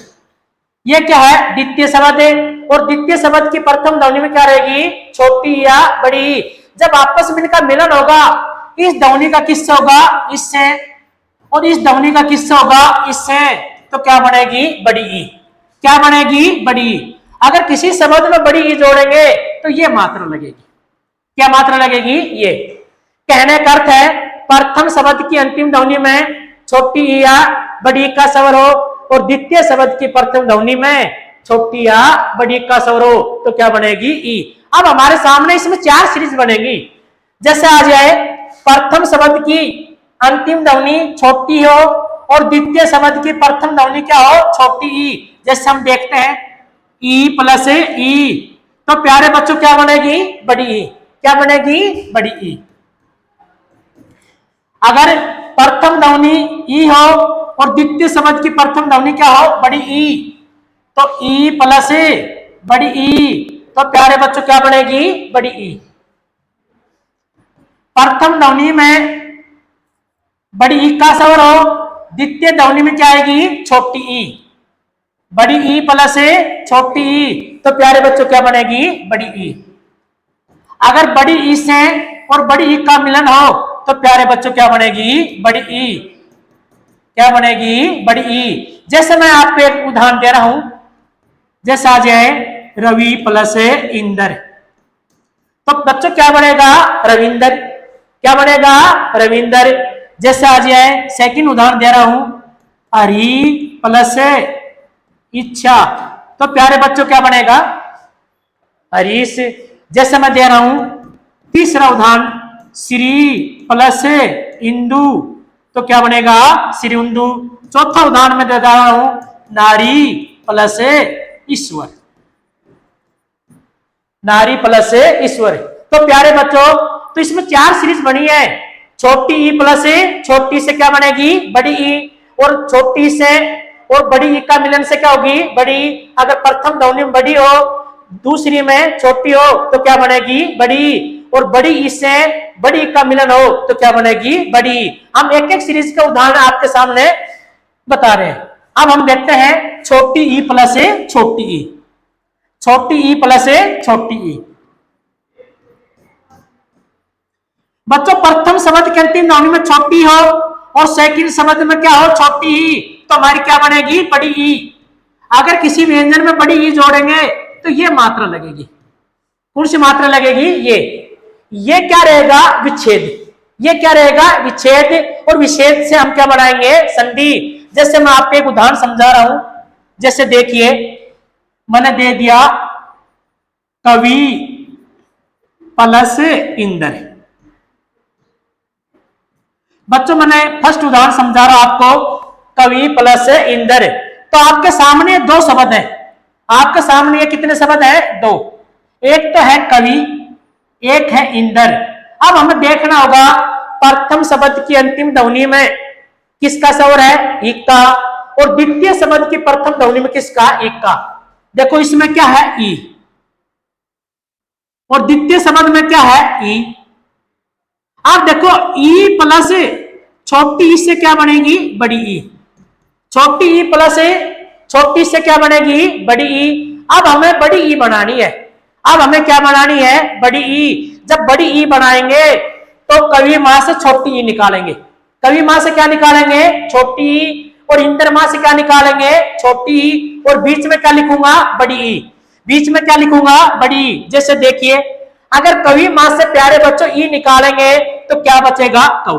ये क्या है, द्वितीय शब्द है। और द्वितीय शब्द की प्रथम ध्वनि में क्या रहेगी, छोटी या बड़ी। जब आपस में इनका मिलन होगा, इस ध्वनि का किससे होगा, इससे, और इस ध्वनि का किससे होगा, इससे, तो क्या बनेगी, बड़ी ई। क्या बनेगी, बड़ी ई। अगर किसी शब्द में बड़ी ई जोड़ेंगे तो ये मात्रा लगेगी। क्या मात्रा लगेगी, ये। कहने का अर्थ है प्रथम शब्द की अंतिम ध्वनि में छोटी ई या बड़ी का स्वर हो, और द्वितीय शब्द की प्रथम ध्वनि में छोटी या बड़ी का स्वर हो तो क्या बनेगी, ई। अब हमारे सामने इसमें चार सीरीज बनेगी। जैसे आ जाए प्रथम शब्द की अंतिम ध्वनि छोटी हो और द्वितीय शब्द की प्रथम ध्वनि क्या हो, छोटी ई। जैसे हम देखते हैं ई प्लस ई, तो प्यारे बच्चों क्या बनेगी, बड़ी ई। क्या बनेगी, बड़ी ई। अगर प्रथम ध्वनि ई हो और द्वितीय शब्द की प्रथम ध्वनि क्या हो, बड़ी ई, तो ई प्लस बड़ी ई, तो प्यारे बच्चों क्या बनेगी, बड़ी ई। प्रथम ध्वनि में बड़ी ई का स्वर हो, द्वितीय ध्वनि में क्या आएगी, छोटी ई। बड़ी ई प्लस छोटी ई, तो प्यारे बच्चों क्या बनेगी, बड़ी ई। अगर बड़ी ई से और बड़ी ई का मिलन हो तो प्यारे बच्चों क्या बनेगी, बड़ी ई। क्या बनेगी, बड़ी ई। जैसे मैं आपको एक उदाहरण दे रहा हूं, जैसे आ जाए रवि प्लस इंदर, तो बच्चों क्या बनेगा, रविंदर। क्या बनेगा, रविंदर। जैसे आ जाए सेकंड उदाहरण दे रहा हूं, हरि प्लस इच्छा, तो प्यारे बच्चों क्या बनेगा, हरीश। जैसे मैं दे रहा हूं तीसरा उदाहरण, श्री प्लस इंदु, तो क्या बनेगा, श्री इंदु। चौथा उदाहरण में दे रहा हूं, नारी प्लस ईश्वर, नारी प्लस ईश्वर। तो प्यारे बच्चों तो इसमें चार सीरीज बनी है। छोटी ई प्लस, छोटी से क्या बनेगी, बड़ी ई, और छोटी से और बड़ी ई का मिलन से क्या होगी, बड़ी। अगर प्रथम ध्वनि में बड़ी हो, दूसरी में छोटी हो तो क्या बनेगी, बड़ी। और बड़ी ई से बड़ी ई का मिलन हो तो क्या बनेगी, बड़ी। हम एक एक सीरीज का उदाहरण आपके सामने बता रहे हैं। अब हम देखते हैं छोटी ई प्लस छोटी ई, छोटी ई प्लस छोटी ई। बच्चों प्रथम शब्द के अंतिम ध्वनि में छोटी हो और सेकंड शब्द में क्या हो, छोटी ई, तो हमारी क्या बनेगी, बड़ी ई। अगर किसी व्यंजन में बड़ी ई जोड़ेंगे तो ये मात्रा लगेगी। कौन सी मात्रा लगेगी, ये क्या रहेगा, विच्छेद। ये क्या रहेगा, विच्छेद। और विच्छेद से हम क्या बनाएंगे, संधि। जैसे मैं आपको एक उदाहरण समझा रहा हूं, जैसे देखिए मैंने दे दिया कवि प्लस इंदर। बच्चों मैंने फर्स्ट उदाहरण समझा रहा आपको, कवि प्लस इंदर। तो आपके सामने दो शब्द है, आपके सामने ये कितने शब्द है, दो। एक तो है कवि, एक है इंदर। अब हमें देखना होगा प्रथम शब्द की अंतिम ध्वनि में किसका स्वर है, ई का, और द्वितीय शब्द की प्रथम ध्वनि में किसका, ई का। देखो इसमें क्या है, ई, और द्वितीय शब्द में क्या है, ई। अब देखो ई प्लस छोटी ई से क्या बनेगी, बड़ी ई। छोटी ई प्लस छोटी से क्या बनेगी, बड़ी ई। अब हमें बड़ी ई बनानी है। अब हमें क्या बनानी है, बड़ी ई। जब बड़ी ई बनाएंगे तो कवि मां से छोटी ई निकालेंगे। कवि मां से क्या निकालेंगे, छोटी ई, और इंदर मां से क्या निकालेंगे, छोटी ई, और बीच में क्या लिखूंगा, बड़ी ई। बीच में क्या लिखूंगा, बड़ी ई। जैसे देखिए, अगर कवि मां से प्यारे बच्चों ई निकालेंगे तो क्या बचेगा, कौ।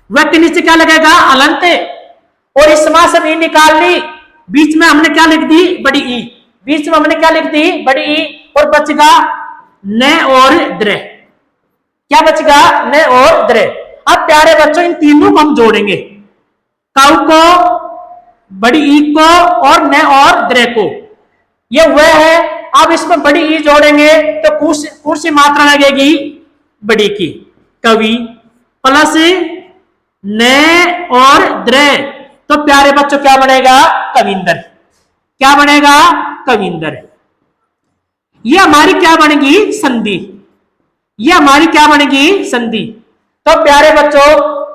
वह के नीचे क्या लगेगा, अलंत, और इस मां से ई निकाल ली, बीच में हमने क्या लिख दी, बड़ी ई। बीच में हमने क्या लिख दी, बड़ी ई, और बचेगा न और द्र। क्या बचेगा, न और द्र। अब प्यारे बच्चों इन तीनों को हम जोड़ेंगे, काउ को, बड़ी ई को, और न और द्र को। ये वह है। अब इसमें बड़ी ई जोड़ेंगे तो कौन सी मात्रा लगेगी, बड़ी की। कवि प्लस न और द्र, तो प्यारे बच्चों क्या बनेगा, कविंदर। क्या बनेगा, कविंदर। ये हमारी क्या बनेगी, संधि। ये हमारी क्या बनेगी, संधि। तो प्यारे बच्चों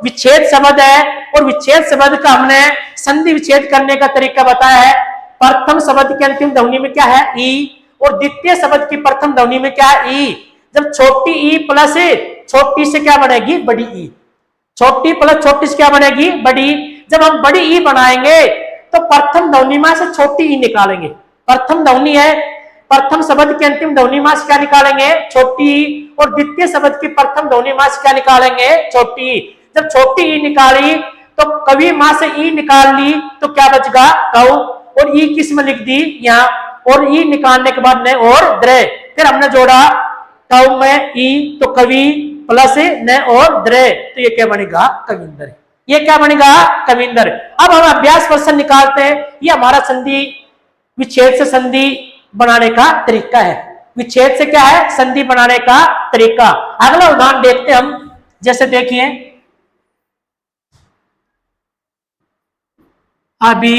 विच्छेद शब्द है, और विच्छेद शब्द का हमने संधि विच्छेद करने का तरीका बताया है। प्रथम शब्द की अंतिम ध्वनि में क्या है, ई, और द्वितीय शब्द की प्रथम ध्वनि में क्या है, ई। जब छोटी ई प्लस छोटी से क्या बनेगी, बड़ी ई। छोटी प्लस छोटी से क्या बनेगी, बड़ी। जब हम बड़ी ई बनाएंगे तो प्रथम ध्वनि में से छोटी ई निकालेंगे। प्रथम ध्वनि है, प्रथम शब्द की अंतिम ध्वनि में से क्या निकालेंगे, छोटी ई, और द्वितीय शब्द की प्रथम ध्वनि में से क्या निकालेंगे, छोटी ई। जब छोटी ई निकाली तो कवि मां से ई निकाल ली तो क्या बचेगा, कौ, और ई किस में लिख दी, यहाँ, और ई निकालने के बाद न और द्र। फिर हमने जोड़ा कौ में ई, तो कवि प्लस न और द्र, तो ये क्या बनेगा, कविंदर। ये क्या बनेगा, कविंदर। अब हम अभ्यास प्रश्न निकालते हैं। ये हमारा संधि विच्छेद से संधि बनाने का तरीका है। विच्छेद से क्या है, संधि बनाने का तरीका। अगला उदाहरण देखते हैं हम। जैसे देखिए, अभी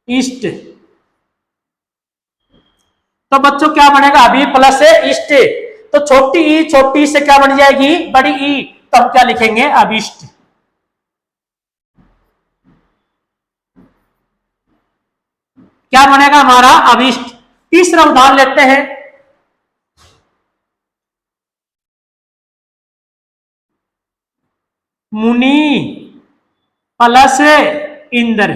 इष्ट, तो बच्चों क्या बनेगा, अभी प्लस इष्ट, तो छोटी ई से क्या बन जाएगी, बड़ी ई, तो हम क्या लिखेंगे, अभिष्ट। क्या बनेगा हमारा, अभिष्ट। तीसरा उदाहरण लेते हैं। मुनि प्लस इंद्र,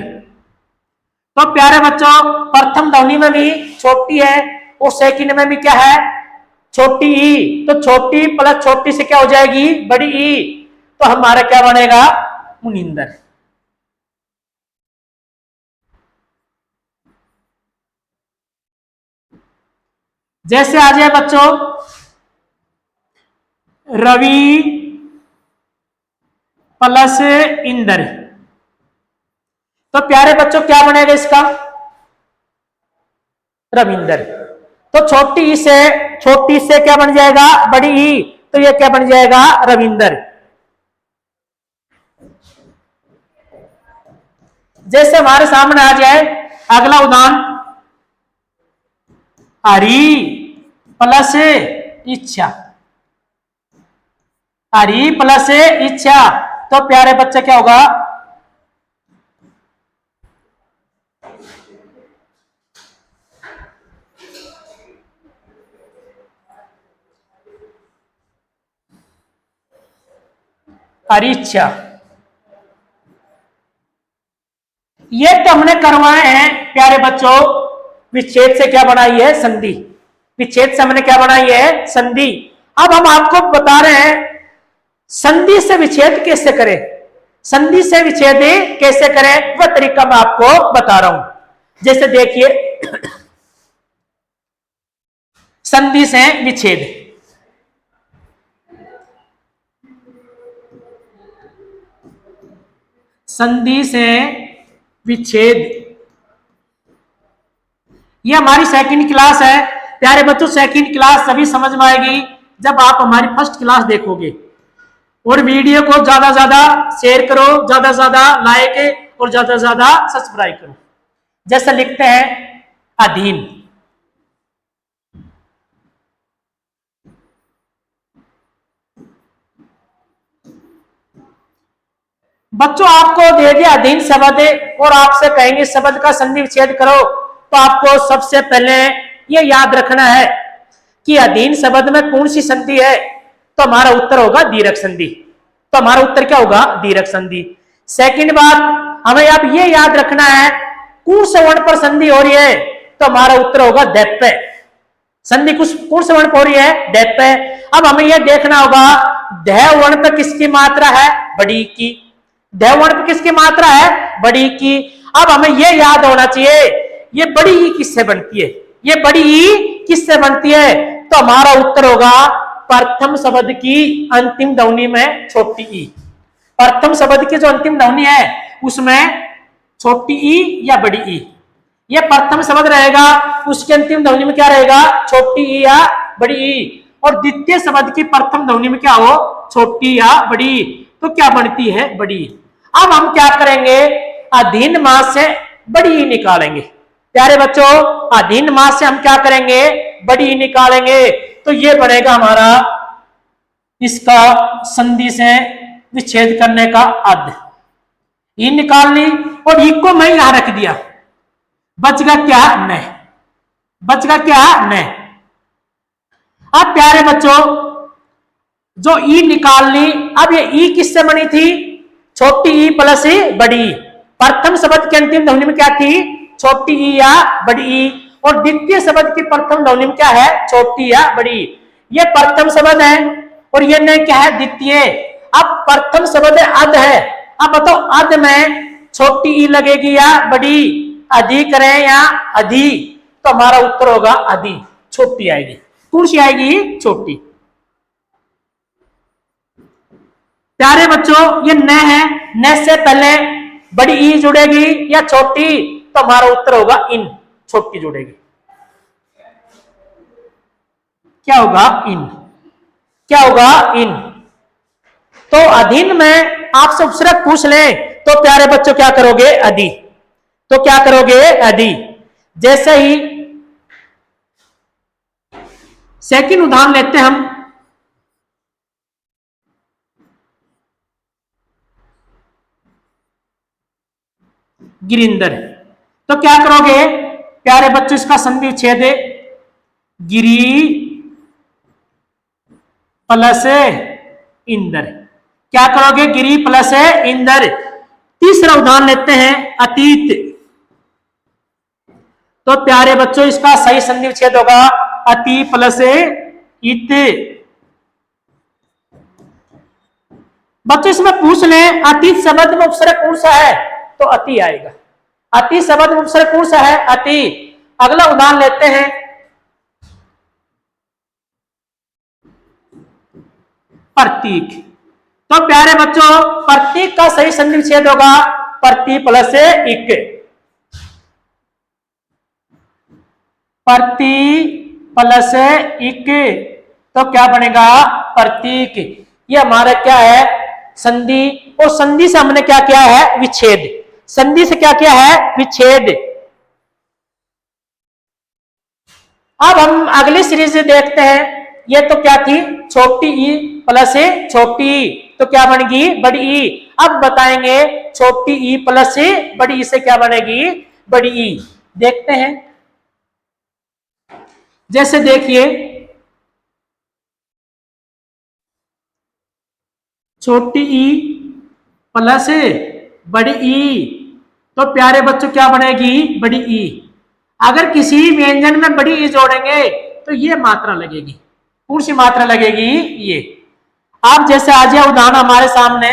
तो प्यारे बच्चों प्रथम ध्वनि में भी छोटी है, और सेकंड में भी क्या है, छोटी ई, तो छोटी प्लस छोटी से क्या हो जाएगी, बड़ी ई, तो हमारा क्या बनेगा, मुनिंदर। जैसे आ जाए बच्चों, रवि प्लस इंद्र, तो प्यारे बच्चों क्या बनेगा इसका, रविंदर। तो छोटी से क्या बन जाएगा, बड़ी ई, तो ये क्या बन जाएगा, रविंदर। जैसे हमारे सामने आ जाए अगला उदाहरण, हरि प्लस इच्छा, हरि प्लस इच्छा, तो प्यारे बच्चे क्या होगा, हरिच्छा। ये तो हमने करवाए हैं प्यारे बच्चों, विच्छेद से क्या बनाई है, संधि। विच्छेद से हमने क्या बनाई है, संधि। अब हम आपको बता रहे हैं संधि से विच्छेद कैसे करें। संधि से विच्छेद कैसे करें वह तरीका मैं आपको बता रहा हूं। जैसे देखिए, संधि से विच्छेद, संधि से विच्छेद, ये हमारी सेकंड क्लास है प्यारे बच्चों। सेकंड क्लास सभी समझ में आएगी जब आप हमारी फर्स्ट क्लास देखोगे। और वीडियो को ज्यादा ज्यादा शेयर करो, ज्यादा ज्यादा लाइक और ज्यादा ज्यादा सब्सक्राइब करो। जैसे लिखते हैं, अधीन, बच्चों आपको दे दिया अधीन शब्द और आपसे कहेंगे शब्द का संधि विच्छेद करो, तो आपको सबसे पहले ये याद रखना है कि अधीन शब्द में कौन सी संधि है, तो हमारा उत्तर होगा दीर्घ संधि। तो हमारा उत्तर क्या होगा, दीर्घ संधि। सेकंड बात हमें अब ये याद रखना है कौन से वर्ण पर संधि हो रही है, तो हमारा उत्तर होगा दैप्य। संधि कौन से वर्ण पर हो रही है, दैप्य। अब हमें यह देखना होगा दै वर्ण पर किसकी मात्रा है, बड़ी की। दै वर्ण पर किसकी मात्रा है, बड़ी की। अब हमें यह याद होना चाहिए ये बड़ी ई किससे बनती है, ये बड़ी ई किससे बनती है, तो हमारा उत्तर होगा प्रथम शब्द की अंतिम ध्वनि में छोटी ई। प्रथम शब्द की जो अंतिम ध्वनि है उसमें छोटी ई या बड़ी ई, ये प्रथम शब्द रहेगा, उसके अंतिम ध्वनि में क्या रहेगा, छोटी ई या बड़ी ई। और द्वितीय शब्द की प्रथम ध्वनि में क्या हो, छोटी या बड़ी, तो क्या बनती है, बड़ी। अब हम क्या करेंगे, अधीन मास से बड़ी ई निकालेंगे। प्यारे बच्चों अधीन मास से हम क्या करेंगे, बड़ी ई निकालेंगे, तो ये बनेगा हमारा इसका संधि से विच्छेद करने का अध। ई निकाल ली और ई को मैं यहां रख दिया, बचगा क्या, न। बचगा क्या, न। अब प्यारे बच्चों जो ई निकाल ली, अब ये ई किससे बनी थी, छोटी ई प्लस बड़ी ई। प्रथम शब्द की अंतिम ध्वनि में क्या थी, छोटी ई या बड़ी ई, और द्वितीय शब्द की प्रथम ध्वनि में क्या है, छोटी या बड़ी। ये प्रथम शब्द है और ये न क्या है, द्वितीय। अब प्रथम शब्द अध है, अब बताओ अध में छोटी ई लगेगी या बड़ी, अधि करें या अधि, तो हमारा उत्तर होगा अधि, छोटी आएगी। कौन सी आएगी, छोटी। प्यारे बच्चों ये न है, न से पहले बड़ी ई जुड़ेगी या छोटी, तो हमारा उत्तर होगा इन, छोटी जुड़ेगी। क्या होगा, इन। क्या होगा, इन। तो अधीन में आपसे उपसर्ग पूछ ले तो प्यारे बच्चों क्या करोगे, अधि। तो क्या करोगे, अधि। जैसे ही सेकंड उदाहरण लेते हैं हम, गिरिंदर। तो क्या करोगे प्यारे बच्चों, इसका संधि विच्छेद गिरी प्लस इंदर। क्या करोगे, गिरी प्लस इंदर। तीसरा उदाहरण लेते हैं अतीत। तो प्यारे बच्चों इसका सही संधि विच्छेद होगा अति प्लस इत। बच्चों इसमें पूछ लें अतीत शब्द में उपसर्ग कौन सा है, तो अति आएगा। अति शब्द में उपसर्ग कौन सा है, अति। अगला उदाहरण लेते हैं प्रतीक। तो प्यारे बच्चों प्रतीक का सही संधि विच्छेद होगा प्रति प्लस इक। प्रति प्लस इक, तो क्या बनेगा, प्रतीक। ये हमारा क्या है, संधि। और संधि से हमने क्या किया है, विच्छेद। संधि से क्या किया है, विच्छेद। अब हम अगली सीरीज देखते हैं। ये तो क्या थी, छोटी ई प्लस छोटी ई, तो क्या बनेगी, बड़ी ई। अब बताएंगे छोटी ई प्लस बड़ी ई से क्या बनेगी, बड़ी ई। देखते हैं, जैसे देखिए छोटी ई प्लस बड़ी ई, तो प्यारे बच्चों क्या बनेगी, बड़ी ई। अगर किसी व्यंजन में बड़ी ई जोड़ेंगे तो ये मात्रा लगेगी। कौन सी मात्रा लगेगी, ये। आप जैसे आज यह उदाहरण हमारे सामने,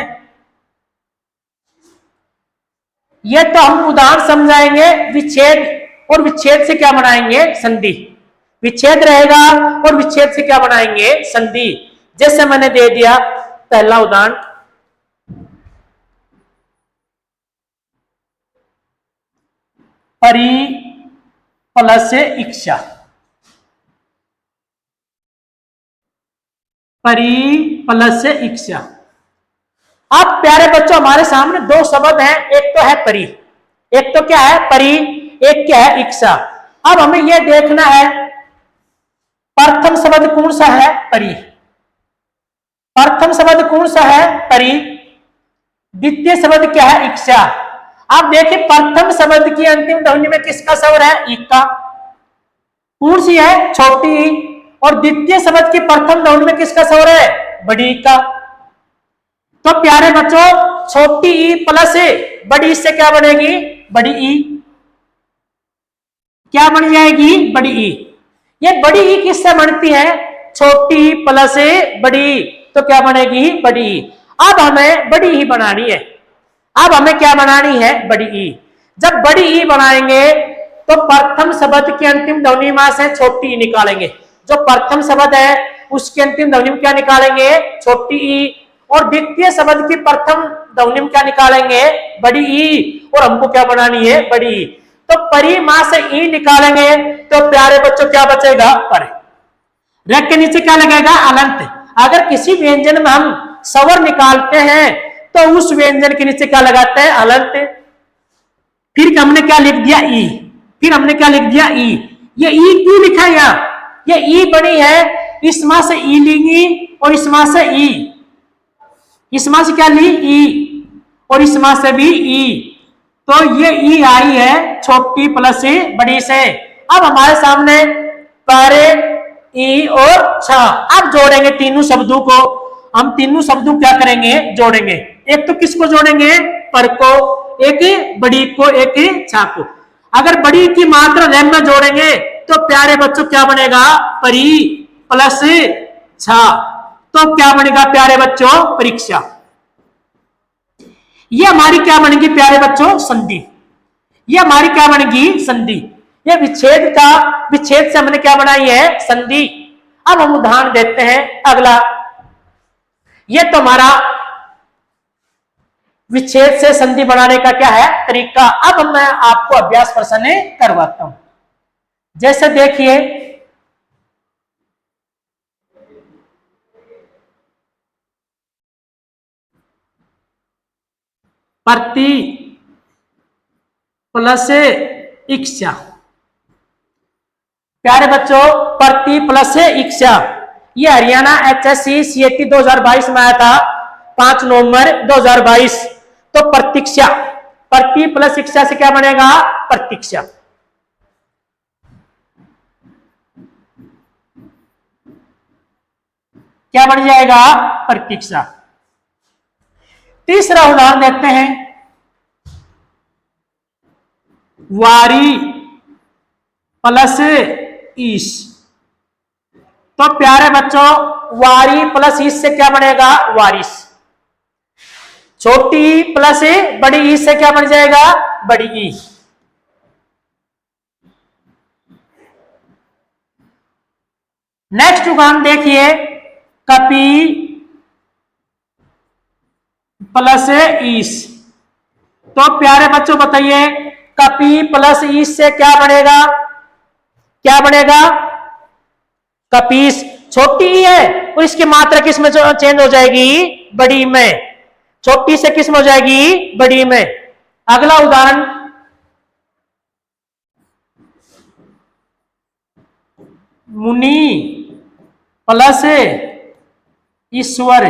ये तो हम उदाहरण समझाएंगे विच्छेद, और विच्छेद से क्या बनाएंगे, संधि। विच्छेद रहेगा और विच्छेद से क्या बनाएंगे, संधि। जैसे मैंने दे दिया पहला उदाहरण, परी प्लस इच्छा। परी प्लस इच्छा। अब प्यारे बच्चों हमारे सामने दो शब्द हैं, एक तो है परी, एक तो क्या है, परी, एक क्या है, इच्छा। अब हमें यह देखना है प्रथम शब्द कौन सा है, परी। प्रथम शब्द कौन सा है, परी। द्वितीय शब्द क्या है, इच्छा। आप देखिए प्रथम शब्द की अंतिम ध्वनि में किसका स्वर है? ई का। कौन सी है? छोटी ई। और द्वितीय शब्द की प्रथम ध्वनि में किसका स्वर है? बड़ी ई का। तो प्यारे बच्चों छोटी ई प्लस बड़ी ई से क्या बनेगी? बड़ी ई। क्या बन जाएगी? बड़ी ई। ये बड़ी ई किससे बनती है? छोटी ई प्लस बड़ी ई, तो क्या बनेगी? बड़ी ई। अब हमें बड़ी ई बनानी है। अब हमें क्या बनानी है? बड़ी ई। जब बड़ी ई बनाएंगे तो प्रथम शब्द की अंतिम ध्वनि में से छोटी ई निकालेंगे। जो प्रथम शब्द है उसकी अंतिम ध्वनि में क्या निकालेंगे? छोटी ई। और द्वितीय शब्द की प्रथम ध्वनि में क्या निकालेंगे? बड़ी ई। और हमको क्या बनानी है? बड़ी ई। तो परी मां से ई निकालेंगे तो प्यारे बच्चों क्या बचेगा? पर। रख के नीचे क्या लगेगा? अलंत। अगर किसी व्यंजन में हम स्वर निकालते हैं तो उस व्यंजन के नीचे क्या लगाते हैं? अलंत। फिर हमने क्या लिख दिया? ई। फिर हमने क्या लिख दिया? ई। ये ई क्यों लिखा है यहां? ये ई बनी है, इस मां से ई लेंगी और इस मां से ई। इस मां से क्या ली? ई। और इस मां से भी ई। तो ये ई आई है छोटी प्लस बड़ी से। अब हमारे सामने पारे ई और छ। अब जोड़ेंगे तीनों शब्दों को। हम तीनों शब्दों क्या करेंगे? जोड़ेंगे। एक तो किसको जोड़ेंगे? पर को, एक बड़ी को, एक छा को। अगर बड़ी की मात्रा रैम में जोड़ेंगे तो प्यारे बच्चों क्या बनेगा? परी प्लस छा। तो क्या बनेगा प्यारे बच्चों? परीक्षा। ये हमारी क्या बनेगी प्यारे बच्चों? संधि। ये हमारी क्या बनेगी? संधि। ये विच्छेद का, विच्छेद से हमने क्या बनाई है? संधि। अब हम उदाहरण देते हैं अगला। ये तो हमारा विच्छेद से संधि बनाने का क्या है? तरीका। अब मैं आपको अभ्यास प्रश्न करवाता हूं। जैसे देखिए प्रति प्लस इक्षा। प्यारे बच्चों प्रति प्लस इक्षा, ये हरियाणा HSC CET 2022 में आया था 5 नवंबर 2022। तो प्रतीक्षा, प्रति प्लस इक्षा से क्या बनेगा? प्रतीक्षा। क्या बन जाएगा? प्रतीक्षा। तीसरा उदाहरण देखते हैं। वारी प्लस ईश। तो प्यारे बच्चों वारी प्लस ईश से क्या बनेगा? वारिस। छोटी ई प्लस बड़ी ई से क्या बन जाएगा? बड़ी ई। नेक्स्ट उदाहरण देखिए कपी प्लस ईस। तो प्यारे बच्चों बताइए कपी प्लस ईस से क्या बनेगा? क्या बनेगा? कपीस। छोटी ई है और इसकी मात्रा किस में चेंज हो जाएगी? बड़ी में। छोटी से किस में हो जाएगी? बड़ी में। अगला उदाहरण मुनि प्लस ईश्वर।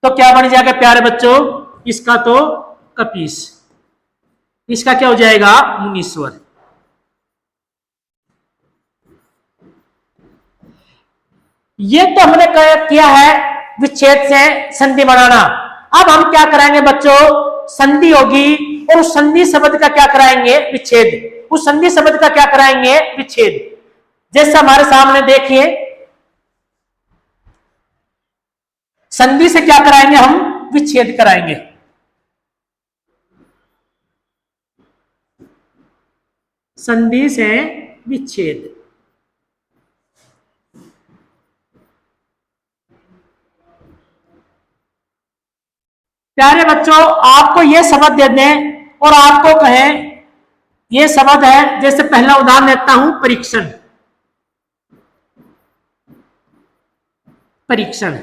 तो क्या बन जाएगा प्यारे बच्चों? इसका तो कपीस। इसका क्या हो जाएगा? मुनीश्वर। ये तो हमने किया है विच्छेद से संधि बनाना। अब हम क्या कराएंगे बच्चों? संधि होगी और उस संधि शब्द का क्या कराएंगे? विच्छेद। उस संधि शब्द का क्या कराएंगे? विच्छेद। जैसे हमारे सामने देखिए संधि से क्या कराएंगे? हम विच्छेद कराएंगे। संधि से विच्छेद। प्यारे बच्चों आपको यह शब्द दे दें और आपको कहें यह शब्द है, जैसे पहला उदाहरण देता हूं परीक्षण। परीक्षण।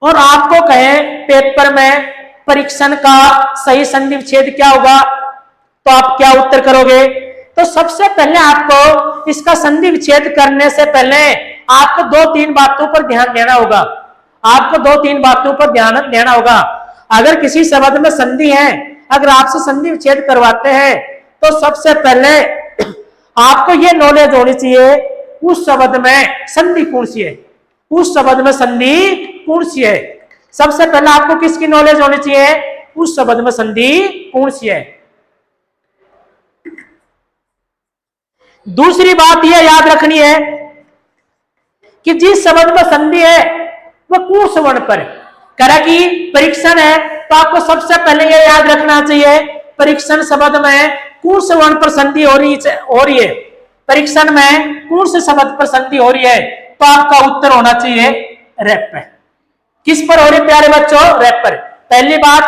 और आपको कहें पेपर में परीक्षण का सही संधि विच्छेद क्या होगा, तो आप क्या उत्तर करोगे? तो सबसे पहले आपको इसका संधि विच्छेद करने से पहले आपको 2-3 बातों पर ध्यान देना होगा। आपको 2-3 बातों पर ध्यान देना होगा। अगर किसी शब्द में संधि है अगर आपसे संधि विच्छेद करवाते हैं तो सबसे पहले आपको ये नॉलेज होनी चाहिए उस शब्द में संधि कौन सी है, उस शब्द में संधि कौन सी है। सबसे पहले आपको किसकी नॉलेज होनी चाहिए, उस शब्द में संधि कौन सी है। दूसरी बात यह याद रखनी है कि जिस शब्द में संधि है वह कौन से वर्ण पर करा कि परीक्षण है, तो आपको सबसे पहले यह याद रखना चाहिए परीक्षण शब्द में कौन से वर्ण पर संधि हो रही है, परीक्षण में कौन से शब्द पर संधि हो रही है, तो आपका उत्तर होना चाहिए रेप पर। किस पर हो रही प्यारे बच्चों, रेप पर। पहली बात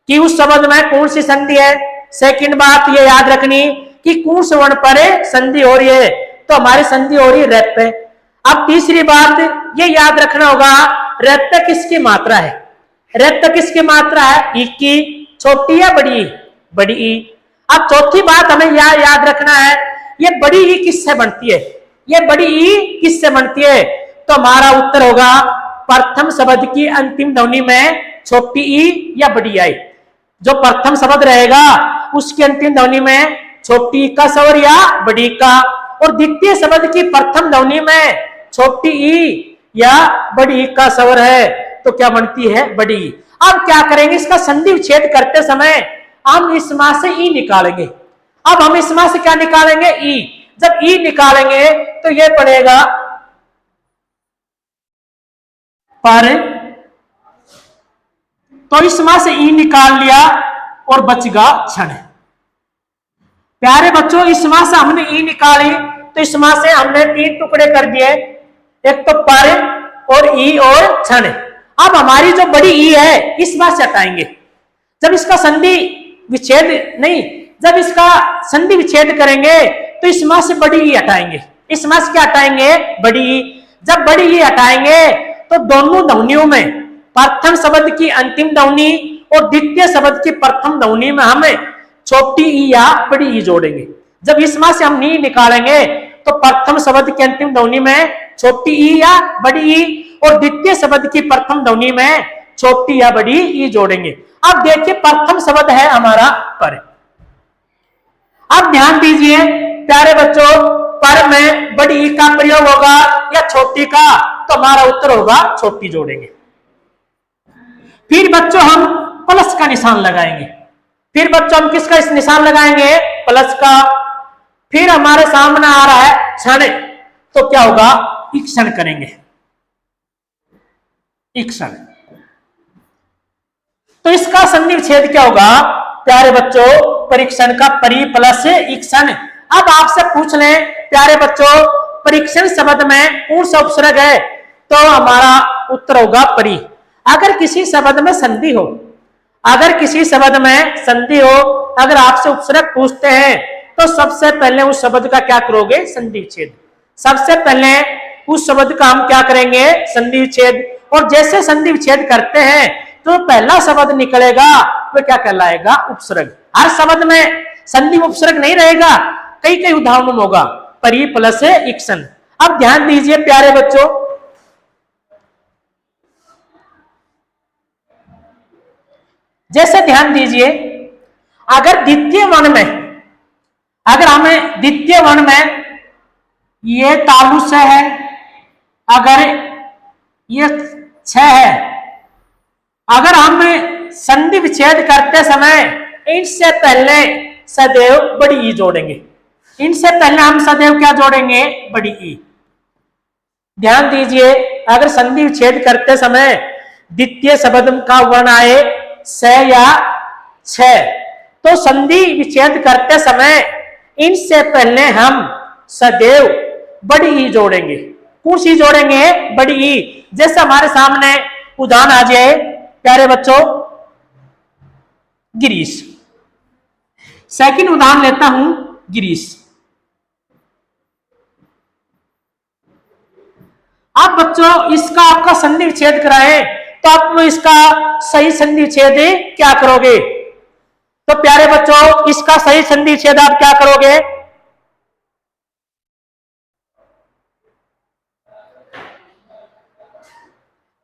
कि उस शब्द में कौन सी संधि है, सेकंड बात यह याद रखनी कि कौन से वर्ण पर संधि हो रही है, तो हमारी संधि हो रही है रेप पे। अब तीसरी बात ये याद रखना होगा रेप पे किसकी मात्रा है, रेप पे किसकी मात्रा है, ई की, छोटी या बड़ी ई, बड़ी ई। अब चौथी बात हमें याद रखना है ये बड़ी ई किससे बनती है, ये बड़ी ई किससे बनती है, तो हमारा उत्तर होगा प्रथम शब्द की अंतिम ध्वनि में छोटी ई या बड़ी आई। जो प्रथम शब्द रहेगा उसकी अंतिम ध्वनि में छोटी ई का स्वर या बड़ी ई का, और द्वितीय शब्द की प्रथम ध्वनि में छोटी ई या बड़ी ई का स्वर है, तो क्या बनती है, बड़ी ई। अब क्या करेंगे, इसका संधि विच्छेद करते समय हम इस मां से ई निकालेंगे। अब हम इस मां से क्या निकालेंगे, ई। जब ई निकालेंगे तो ये पड़ेगा पर, तो इस मां से ई निकाल लिया और बचगा क्षण। प्यारे बच्चों इस मां से हमने ई निकाली तो इस मां से हमने तीन टुकड़े कर दिए, एक तो पर और ई और क्षण। अब हमारी जो बड़ी ई है इस मां से हटाएंगे, जब इसका संधि विच्छेद नहीं, जब इसका संधि विच्छेद करेंगे तो इस मां से बड़ी ई हटाएंगे, इस मां से क्या हटाएंगे, बड़ी ई। जब बड़ी ई हटाएंगे तो दोनों ध्वनियों में प्रथम शब्द की अंतिम ध्वनि और द्वितीय शब्द की प्रथम ध्वनि में हमें छोटी ई या बड़ी ई जोड़ेंगे। जब इस मां से हम नी निकालेंगे तो प्रथम शब्द की अंतिम ध्वनि में छोटी ई या बड़ी ई और द्वितीय शब्द की प्रथम ध्वनि में छोटी या बड़ी ई जोड़ेंगे। अब देखिए प्रथम शब्द है हमारा पर। अब ध्यान दीजिए प्यारे बच्चों, पर में बड़ी ई का प्रयोग होगा या छोटी का, तो हमारा उत्तर होगा छोटी जोड़ेंगे। फिर बच्चों हम प्लस का निशान लगाएंगे, फिर बच्चों हम किसका इस निशान लगाएंगे, प्लस का। फिर हमारे सामने आ रहा है क्षण, तो क्या होगा, ईक्षण करेंगे, ईक्षण। तो इसका संधि विच्छेद क्या होगा प्यारे बच्चों, परीक्षण का परी प्लस ईक्षण। अब आपसे पूछ लें प्यारे बच्चों परीक्षण शब्द में कौन सा उपसर्ग है, तो हमारा उत्तर होगा परी। अगर किसी शब्द में संधि हो, अगर किसी शब्द में संधि हो, अगर आपसे उपसर्ग पूछते हैं तो सबसे पहले उस शब्द का क्या करोगे, संधि विच्छेद। सबसे पहले उस शब्द का हम क्या करेंगे, संधि विच्छेद। और जैसे संधि विच्छेद करते हैं तो पहला शब्द निकलेगा वो क्या कहलाएगा, उपसर्ग। हर शब्द में संधि उपसर्ग नहीं रहेगा, कई कई उदाहरणों में होगा परी प्लस ईक्षण। अब ध्यान दीजिए प्यारे बच्चों, जैसे ध्यान दीजिए अगर द्वितीय वर्ण में, अगर हमें द्वितीय वर्ण में ये तालु से है, अगर ये छ है, अगर हम संधि विच्छेद करते समय इनसे पहले सदैव बड़ी ई जोड़ेंगे, इनसे पहले हम सदैव क्या जोड़ेंगे, बड़ी ई। ध्यान दीजिए अगर संधि विच्छेद करते समय द्वितीय शब्द का वर्ण आए स या छ, तो संधि विच्छेद करते समय इनसे पहले हम सदैव बड़ी ई जोड़ेंगे। कौन सी जोड़ेंगे, बड़ी ई। जैसे हमारे सामने उदाहरण आ जाए प्यारे बच्चों, गिरीश। सेकंड उदाहरण लेता हूं, गिरीश। आप बच्चों इसका आपका संधि विच्छेद कराए तो आप इसका सही संधि विच्छेद क्या करोगे, तो प्यारे बच्चों इसका सही संधि विच्छेद आप क्या करोगे,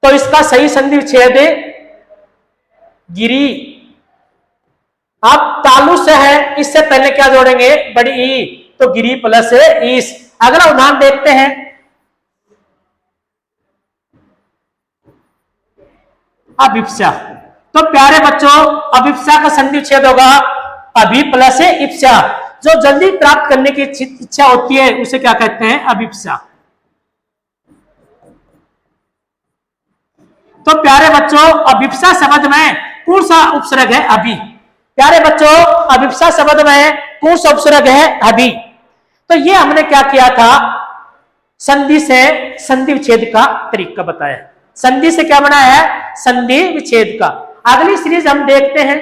तो इसका सही संधि विच्छेद गिरी अब तालु से है, इससे पहले क्या जोड़ेंगे, बड़ी ई, तो गिरी प्लस ईस। अगला उदाहरण देखते हैं, अभिप्सा। तो प्यारे बच्चों, अभिप्सा का संधि विच्छेद होगा अभि प्लस इप्सा। जो जल्दी प्राप्त करने की इच्छा होती है उसे क्या कहते हैं, अभिप्सा। तो प्यारे बच्चों, अभिप्सा शब्द में कौन सा उपसर्ग है, अभि। प्यारे बच्चों, अभिप्सा शब्द में कौन सा उपसर्ग है, अभि। तो ये हमने क्या किया था, संधि से संधि विच्छेद का तरीका बताया। संधि से क्या बनाया है, संधि विच्छेद का। अगली सीरीज हम देखते हैं,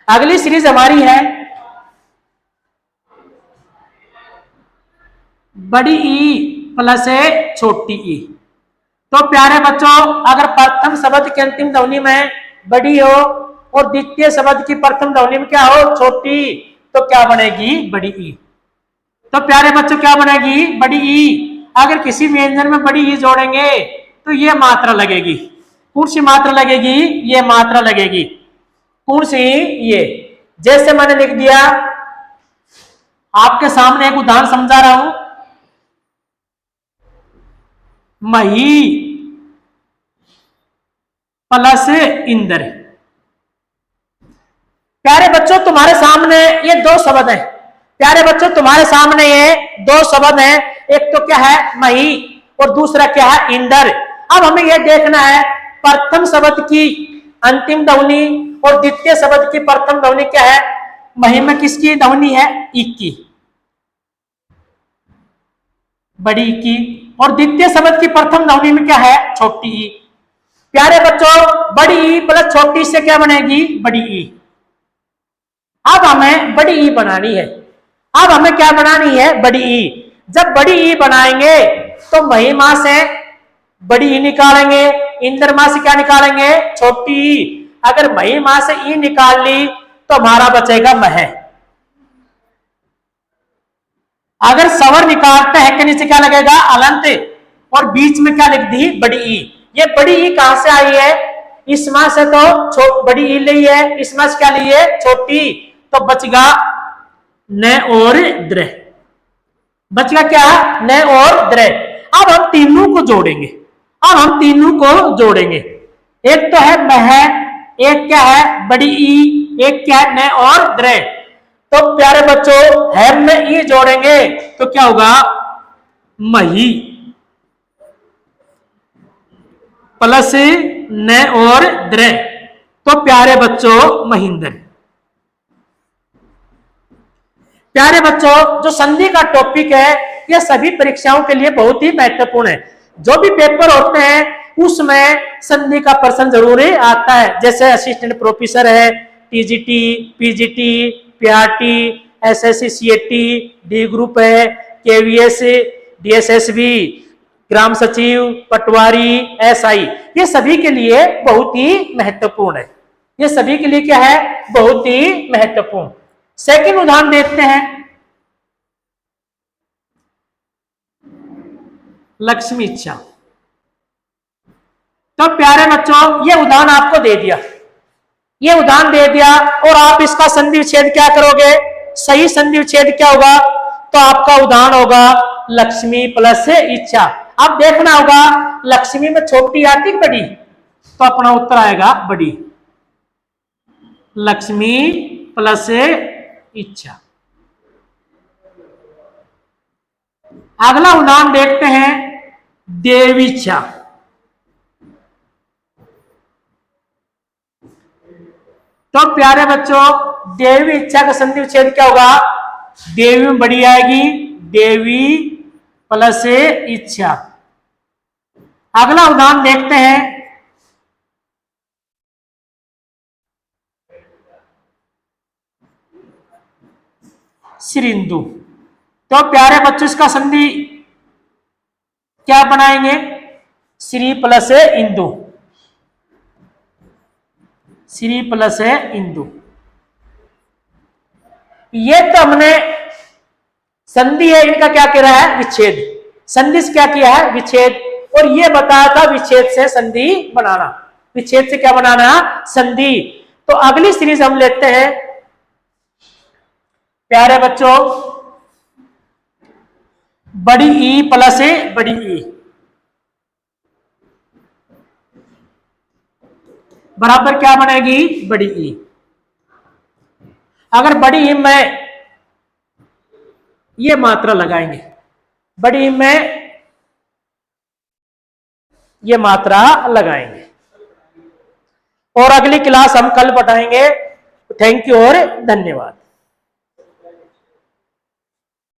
अगली सीरीज हमारी है बड़ी ई प्लस छोटी ई। तो प्यारे बच्चों, अगर प्रथम शब्द की अंतिम ध्वनि में बड़ी हो और द्वितीय शब्द की प्रथम ध्वनि में क्या हो, छोटी, तो क्या बनेगी, बड़ी ई। तो प्यारे बच्चों, क्या बनेगी, बड़ी ई। अगर किसी व्यंजन में बड़ी ई जोड़ेंगे तो ये मात्रा लगेगी, कौन सी मात्रा लगेगी, ये मात्रा लगेगी, कौन सी, ये। जैसे मैंने लिख दिया, आपके सामने एक उदाहरण समझा रहा हूं, मही प्लस इंद्र। प्यारे बच्चों, तुम्हारे सामने ये दो शब्द हैं। प्यारे बच्चों, तुम्हारे सामने ये दो शब्द हैं, एक तो क्या है, मही, और दूसरा क्या है, इंद्र। अब हमें यह देखना है प्रथम शब्द की अंतिम ध्वनि और द्वितीय शब्द की प्रथम ध्वनि क्या है। मही में किसकी ध्वनि है, ई की, बड़ी ई की, और द्वितीय शब्द की प्रथम ध्वनि में क्या है, छोटी ई। प्यारे बच्चों, बड़ी ई प्लस छोटी से क्या बनेगी, बड़ी ई। अब हमें बड़ी ई बनानी है, अब हमें क्या बनानी है, बड़ी ई। जब बड़ी ई बनाएंगे तो महिमा से बड़ी ई निकालेंगे, इंद्रमा से क्या निकालेंगे, छोटी ई। अगर महिमा से ई निकाल ली तो हमारा बचेगा मह। अगर सवर निकालते हैं के नीचे क्या लगेगा, अलंत, और बीच में क्या लिख दी, बड़ी ई। ये बड़ी ई कहां से आई है, इस मां से तो बड़ी ई ली है, इस मां से क्या ली है, छोटी। तो बचगा न और द्र, बचगा क्या, न और द्र। अब हम तीनों को जोड़ेंगे, अब हम तीनों को जोड़ेंगे। एक तो है मह, एक क्या है, बड़ी ई, एक क्या है, न और द्र। तो प्यारे बच्चों, है में ई जोड़ेंगे तो क्या होगा, मही प्लस न और द्र, तो प्यारे बच्चों, महिंद्र। प्यारे बच्चों, जो संधि का टॉपिक है यह सभी परीक्षाओं के लिए बहुत ही महत्वपूर्ण है। जो भी पेपर होते हैं उसमें संधि का प्रश्न जरूर आता है, जैसे असिस्टेंट प्रोफेसर है, TGT, PGT, PRT, SSC, CAT, D group है, केवीएस, डीएसएसबी, ग्राम सचिव, पटवारी, एसआई, ये सभी के लिए बहुत ही महत्वपूर्ण है। ये सभी के लिए क्या है, बहुत ही महत्वपूर्ण। सेकंड उदाहरण देखते हैं, लक्ष्मी इच्छा। तो प्यारे बच्चों, ये उदाहरण आपको दे दिया, ये उदाहरण दे दिया, और आप इसका संधि विच्छेद क्या करोगे, सही संधि विच्छेद क्या होगा, तो आपका उदाहरण होगा लक्ष्मी प्लस इच्छा। अब देखना होगा लक्ष्मी में छोटी आती बड़ी, तो अपना उत्तर आएगा बड़ी, लक्ष्मी प्लस इच्छा। अगला उदाहरण देखते हैं, देवीच्छा। तो प्यारे बच्चों, देवी इच्छा का संधि विच्छेद क्या होगा, देवी में बड़ी आएगी, देवी प्लस इच्छा। अगला उदाहरण देखते हैं, श्रींदु। तो प्यारे बच्चों, इसका संधि क्या बनाएंगे, श्री प्लस इंदु, श्री प्लस इंदु। ये तो हमने संधि है, इनका क्या कह रहा है, विच्छेद। संधि से क्या किया है, विच्छेद, और ये बताया था विच्छेद से संधि बनाना। विच्छेद से क्या बनाना, संधि। तो अगली सीरीज हम लेते हैं प्यारे बच्चों, बड़ी ई प्लस बड़ी ई बराबर क्या बनेगी, बड़ी ई। अगर बड़ी ई में ये मात्रा लगाएंगे, बड़ी ई में ये मात्रा लगाएंगे, और अगली क्लास हम कल पढ़ाएंगे। थैंक यू और धन्यवाद।